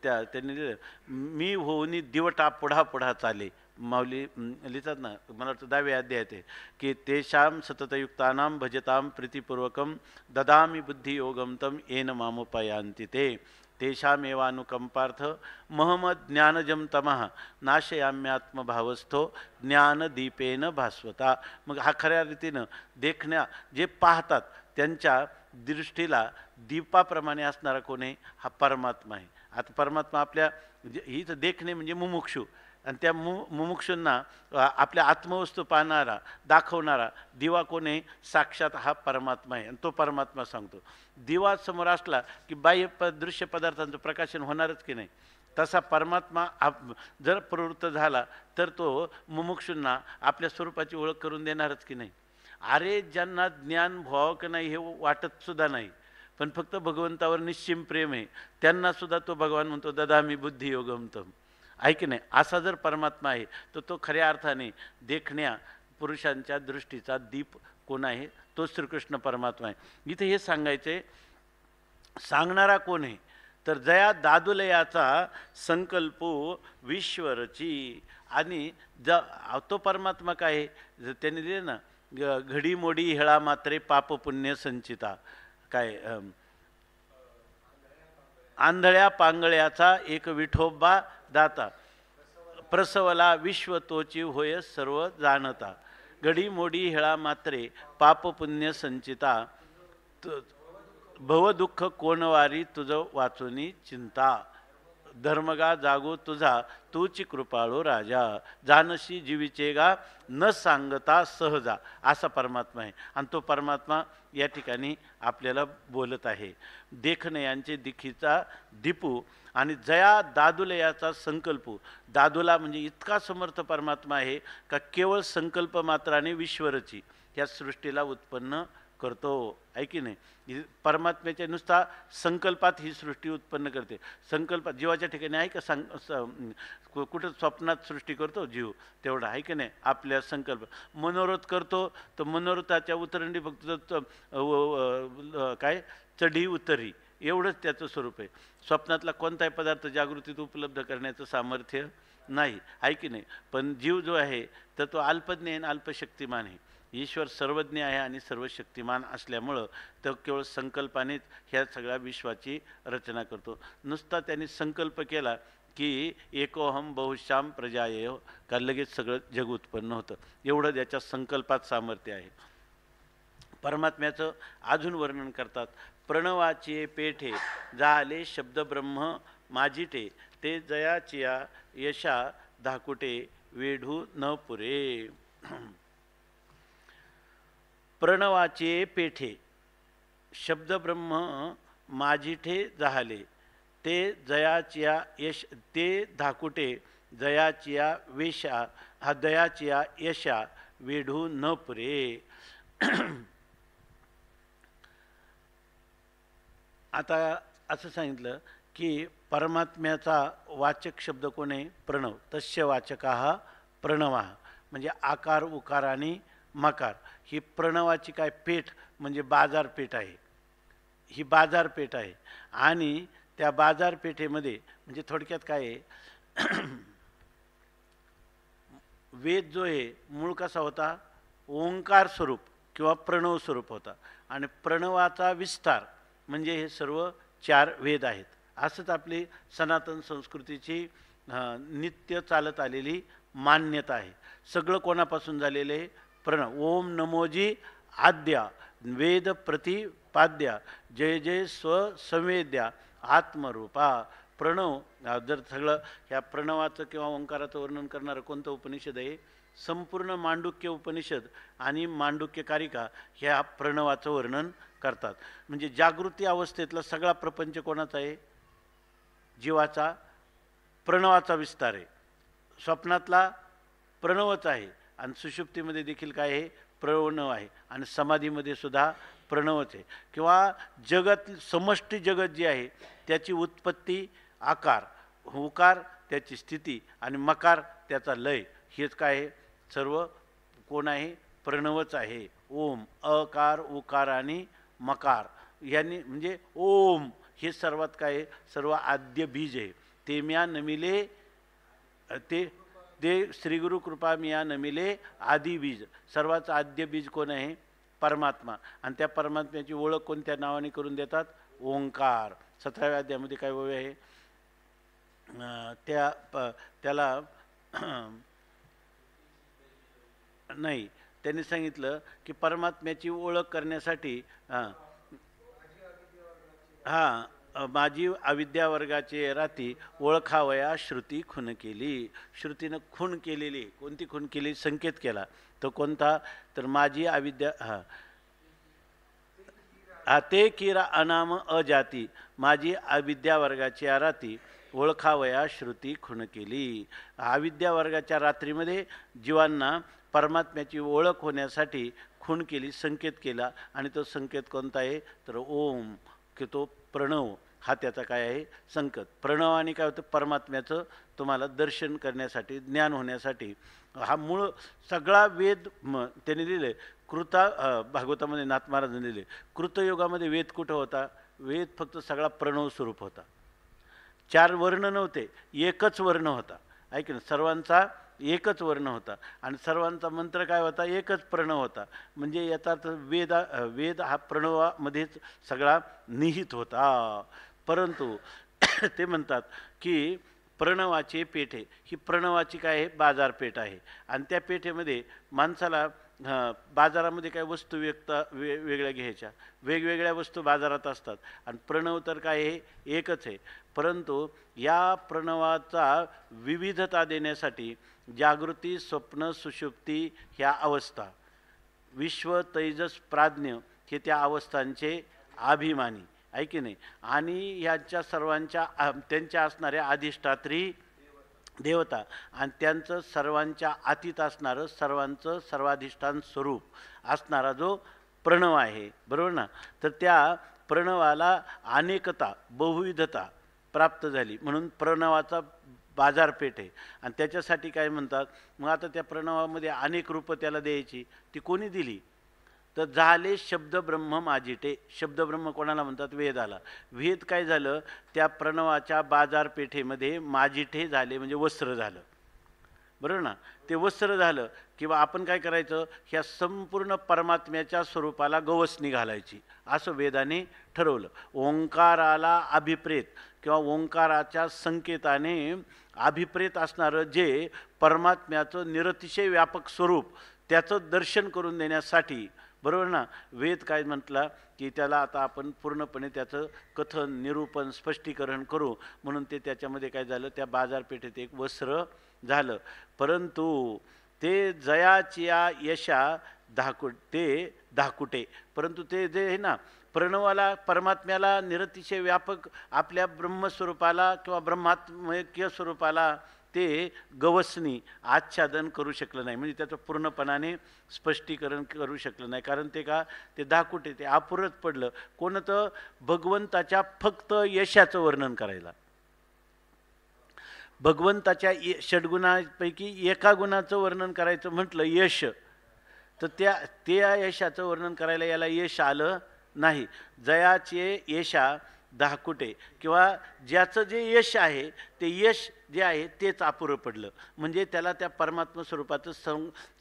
त्यांनी मी होऊनी दिवटा पुढा पुढा चाले. माऊली लिहितात ना, मला वाटतं 10व्या अध्यायात आहे की तेषां सततयुक्तानां भजतां प्रीतिपूर्वकं ददामी बुद्धियोगं तम येन मामुपयांति ते तेषामेवानुकंपार्थ महमद ज्ञानजम तमः नाशयाम्यात्मभावस्थो ज्ञानदीपेन भास्वता. मग हा खऱ्या रीतीनं देखण्या जे पाहतात त्यांच्या दृष्टीला दीपाप्रमाणे असणारा कोण आहे? हा परमात्मा आहे. आता परमात्मा आपल्या हीच देखणे म्हणजे मुमुक्षू, आणि त्या मुमुक्षूंना आपल्या आत्मवस्तू पाहणारा दाखवणारा दिवा कोण आहे? साक्षात हा परमात्मा आहे. आणि तो परमात्मा सांगतो. दिवा समोर असला की बाह्य दृश्य पदार्थांचं प्रकाशन होणारच की नाही. तसा परमात्मा जर प्रवृत्त झाला तर तो मुमुक्षूंना आपल्या स्वरूपाची ओळख करून देणारच की नाही. अरे ज्यांना ज्ञान व्हावं की नाही हे वाटत सुद्धा नाही, पण फक्त भगवंतावर निश्चिम प्रेम आहे, त्यांना सुद्धा तो भगवान म्हणतो ददामी बुद्धियोगम तम. आहे की नाही? असा जर परमात्मा आहे तर तो खऱ्या अर्थाने देखण्या पुरुषांच्या दृष्टीचा दीप कोण आहे? तो श्रीकृष्ण परमात्मा आहे. इथे हे सांगायचे. सांगणारा कोण आहे? तर जया दादुलयाचा संकल्पो विश्वरची. आणि तो परमात्मा काय आहे? त्यांनी दिले ना, घडीमोडी हेळा मात्रे पाप पुण्य संचिता. काय आंधळ्या पांगळ्याचा एक विठोबा दाता, प्रसवला विश्व तोची होय सर्व जाणता. घडीमोडी हेळा मात्रे पाप पुण्य संचिता, भवदुःख कोणवारी तुझं वाचुनी चिंता. धर्मगा जागो तुझा तूची कृपाळू राजा, जानशी जीविचेगा न सांगता सहजा. असा परमात्मा आहे. आणि तो परमात्मा या ठिकाणी आपल्याला बोलत आहे. देखणे यांचे दिखीचा दीपू आणि जया दादुलयाचा संकल्पू. दादुला म्हणजे इतका समर्थ परमात्मा आहे का केवळ संकल्प मात्राने विश्वरची या सृष्टीला उत्पन्न करतो. आहे की नाही? परमात्म्याच्या नुसता संकल्पात ही सृष्टी उत्पन्न करते. संकल्पात जीवाच्या ठिकाणी आहे का? कुठं स्वप्नात सृष्टी करतो जीव तेवढा, आहे की नाही? आपल्या संकल्प मनोरथ करतो तर मनोरथाच्या उतरंडी फक्त काय चढी उतरी एवढंच त्याचं स्वरूप आहे. स्वप्नातला कोणताही पदार्थ जागृतीत उपलब्ध करण्याचं सामर्थ्य नाही. आहे की नाही? पण जीव जो आहे तर तो अल्पज्ञ आहे, अल्पशक्तिमान आहे. ईश्वर सर्वज्ञ आहे आणि सर्वशक्तिमान असल्यामुळं तो केवळ संकल्पानेच ह्या सगळ्या विश्वाची रचना करतो. नुसता त्यांनी संकल्प केला की एकोहम बहुश्याम प्रजायेय का लगेच सगळं जग उत्पन्न होतं. एवढं त्याच्या संकल्पात सामर्थ्य आहे. परमात्म्याचं अजून वर्णन करतात. प्रणवाचे पेठे झाले शब्द ब्रह्म माझिटे, ते जयाचिया यशा धाकुटे वेढू न पुरे. प्रणवाचे पेठे शब्दब्रह्म माझिठे झाले, ते जयाचिया यश ते धाकुटे जयाचिया वेशा हा दयाचिया यशा वेढू न पुरे. आता असं सांगितलं की परमात्म्याचा वाचक शब्द कोण आहे? प्रणव. तस्य वाचका हा प्रणवा म्हणजे आकार उकार आणि मकार. ही प्रणवाची काय पेठ म्हणजे बाजारपेठ आहे. ही बाजारपेठ आहे. आणि त्या बाजारपेठेमध्ये म्हणजे थोडक्यात काय आहे, वेद जो आहे मूळ कसा होता? ओंकार स्वरूप किंवा प्रणव स्वरूप होता. आणि प्रणवाचा विस्तार म्हणजे हे सर्व 4 वेद आहेत. असंच आपली सनातन संस्कृतीची नित्य चालत आलेली मान्यता आहे. सगळं कोणापासून झालेले? प्रणव. ओम नमोजी आद्या वेद प्रतिपाद्या जय जय स्वसंवेद्या आत्मरूपा. प्रणव जर सगळं ह्या प्रणवाचं किंवा ओंकाराचं वर्णन करणारं कोणतं उपनिषद आहे? संपूर्ण मांडुक्य उपनिषद आणि मांडुक्य कारिका ह्या प्रणवाचं वर्णन करतात. म्हणजे जागृती अवस्थेतला सगळा प्रपंच कोणाचा आहे? जीवाचा. प्रणवाचा विस्तार आहे. स्वप्नातला प्रणवच आहे. आणि सुषुप्तीमध्ये देखील काय आहे? प्रणव आहे. आणि समाधीमध्ये सुद्धा प्रणवच आहे. किंवा जगत समष्टी जगत जी आहे त्याची उत्पत्ती आकार, उकार त्याची स्थिती आणि मकार त्याचा लय, हेच काय आहे? सर्व कोण आहे? प्रणवच आहे. ओम, अकार उकार आणि मकार यांनी म्हणजे ओम हे सर्वात काय आहे, सर्व आद्य बीज आहे. ते म्या नमिले ते ते श्रीगुरु कृपा मिया नमिले आदी बीज. सर्वात आद्य बीज कोण आहे? परमात्मा. आणि त्या परमात्म्याची ओळख कोणत्या नावाने करून देतात? ओंकार. 17व्या अध्यायामध्ये काय ओवी आहे? त्याला नाही, त्यांनी सांगितलं की परमात्म्याची ओळख करण्यासाठी माझी अविद्या वर्गाचे राती ओळखावया श्रुती खून केली. श्रुतीनं खून केलेली. कोणती खून केली? संकेत केला. तो कोणता? तर माझी अविद्या ते किरा अनाम अजाती, माझी अविद्या वर्गाची राती ओळखावया श्रुती खून केली. अविद्या वर्गाच्या रात्रीमध्ये जीवांना परमात्म्याची ओळख होण्यासाठी खून केली, संकेत केला. आणि तो संकेत कोणता आहे? तर ओम, की तो प्रणव हा त्याचा काय आहे? संकेत. प्रणवाने काय होतं? परमात्म्याचं तुम्हाला दर्शन करण्यासाठी, ज्ञान होण्यासाठी. हा मूळ सगळा वेद त्याने लिहिले. भागवतामध्ये नाथ महाराजांनी लिहिले. कृतयुगामध्ये वेद कुठं होता? वेद फक्त सगळा प्रणव स्वरूप होता. 4 वर्ण नव्हते, एकच वर्ण होता. ऐक ना, सर्वांचा एकच वर्ण होता. आणि सर्वांचा मंत्र काय होता? एकच प्रणव होता. म्हणजे याचा वेद हा प्रणवामध्येच सगळा निहित होता. परंतु ते म्हणतात की प्रणवाचे पेठे, ही प्रणवाची काय आहे? बाजारपेठ आहे. आणि त्या पेठेमध्ये माणसाला बाजारामध्ये काय वस्तू वेगळ्या घ्यायच्या, वेगवेगळ्या वस्तू बाजारात असतात. आणि प्रणव तर काय आहे? एकच आहे. परंतु या प्रणवाचा विविधता देण्यासाठी जागृती, स्वप्न, सुषुप्ती ह्या अवस्था, विश्व, तेजस, प्राज्ञ हे त्या अवस्थांचे अभिमानी आहे की नाही. आणि ह्याच्या सर्वांच्या त्यांच्या असणाऱ्या अधिष्ठात्री देवता आणि त्यांचं सर्वांच्या अतीत असणारं सर्वांचं सर्वाधिष्ठान स्वरूप असणारा जो प्रणव आहे, बरोबर ना. तर त्या प्रणवाला अनेकता, बहुविधता प्राप्त झाली म्हणून प्रणवाचा बाजारपेठ आहे. आणि त्याच्यासाठी काय म्हणतात? मग आता त्या प्रणवामध्ये अनेक रूपं त्याला द्यायची. ती कोणी दिली? तर झाले शब्द ब्रह्म माजिटे. शब्द ब्रह्म कोणाला म्हणतात? वेदाला. वेद काय झालं? त्या प्रणवाच्या बाजारपेठेमध्ये माजिठे झाले, म्हणजे वस्त्र झालं, बरोबर ना. ते वस्त्र झालं किंवा आपण काय करायचं? ह्या संपूर्ण परमात्म्याच्या स्वरूपाला गवसणी घालायची असं वेदाने ठरवलं. ओंकाराला अभिप्रेत किंवा ओंकाराच्या संकेताने अभिप्रेत असणारं जे परमात्म्याचं निरतिशय व्यापक स्वरूप, त्याचं दर्शन करून देण्यासाठी, बरोबर ना, वेद काय म्हटला की त्याला आता आपण पूर्णपणे त्याचं कथन, निरूपण, स्पष्टीकरण करू. म्हणून ते त्याच्यामध्ये काय झालं? त्या बाजारपेठेत एक वस्त्र झालं. परंतु ते जयाचिया यशा धाकुटे. परंतु ते जे आहे ना, प्रणवाला, परमात्म्याला, निरतिशय व्यापक आपल्या ब्रह्मस्वरूपाला किंवा ब्रह्मात्मकीय स्वरूपाला ते गवसणी आच्छादन करू शकलं नाही. म्हणजे त्याचं पूर्णपणाने स्पष्टीकरण करू शकलं नाही. कारण ते का? ते दाखवते, ते अपुरच पडलं. कोणतं? भगवंताच्या फक्त यशाचं वर्णन करायला. भगवंताच्या षड्गुणापैकी एका गुणाचं वर्णन करायचं म्हटलं यश, तर त्या यशाचं वर्णन करायला याला यश आलं नाही. जयाचे यशा दाकुटे, किंवा ज्याचं जे यश आहे ते यश जे आहे तेच अपुरं पडलं. म्हणजे त्याला त्या परमात्मा स्वरूपाचं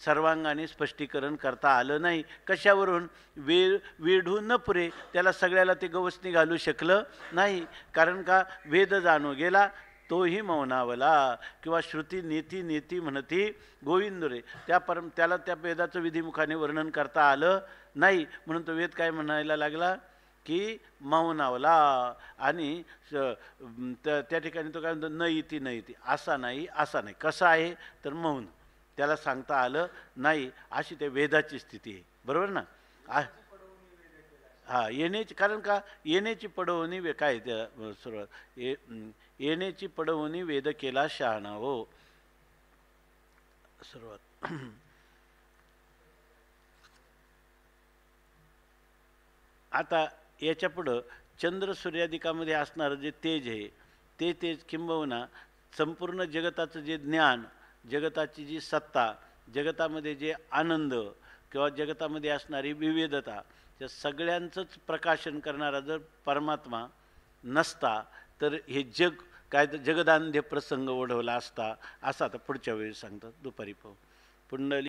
सर्वांगाने स्पष्टीकरण करता आलं नाही. कशावरून? वेढू न पुरे, त्याला सगळ्याला ते गवसणी घालू शकलं नाही. कारण का? वेद जाणू गेला तोही मौनावला, किंवा श्रुती नेती नेती म्हणती गोविंद रे, त्याला त्या वेदाचं विधिमुखाने वर्णन करता आलं नाही. म्हणून तो वेद काय म्हणायला लागला की मौनावला. आणि त्या ठिकाणी तो काय म्हणतो? न इति असा नाही, असा नाही. कसा आहे? तर मौन, त्याला सांगता आलं नाही. अशी त्या वेदाची स्थिती आहे, बरोबर ना. येण्याची, कारण का? येण्याची पडवणी काय सुरुवात, येण्याची पडवणी वेद केला शहाणा हो. सुरुवात आता याच्या पुढं चंद्र सूर्यादिकामध्ये असणारं जे तेज आहे ते तेज किंबहुना संपूर्ण जगताचं जे ज्ञान, जगताची जी सत्ता, जगतामध्ये जे आनंद किंवा जगतामध्ये असणारी विविधता, त्या सगळ्यांचंच प्रकाशन करणारा जर परमात्मा नसता तर हे जग काय तर जगदांध्य प्रसंग ओढवला असता, असं आता पुढच्या वेळी सांगतात दुपारी पाहू. पुंडली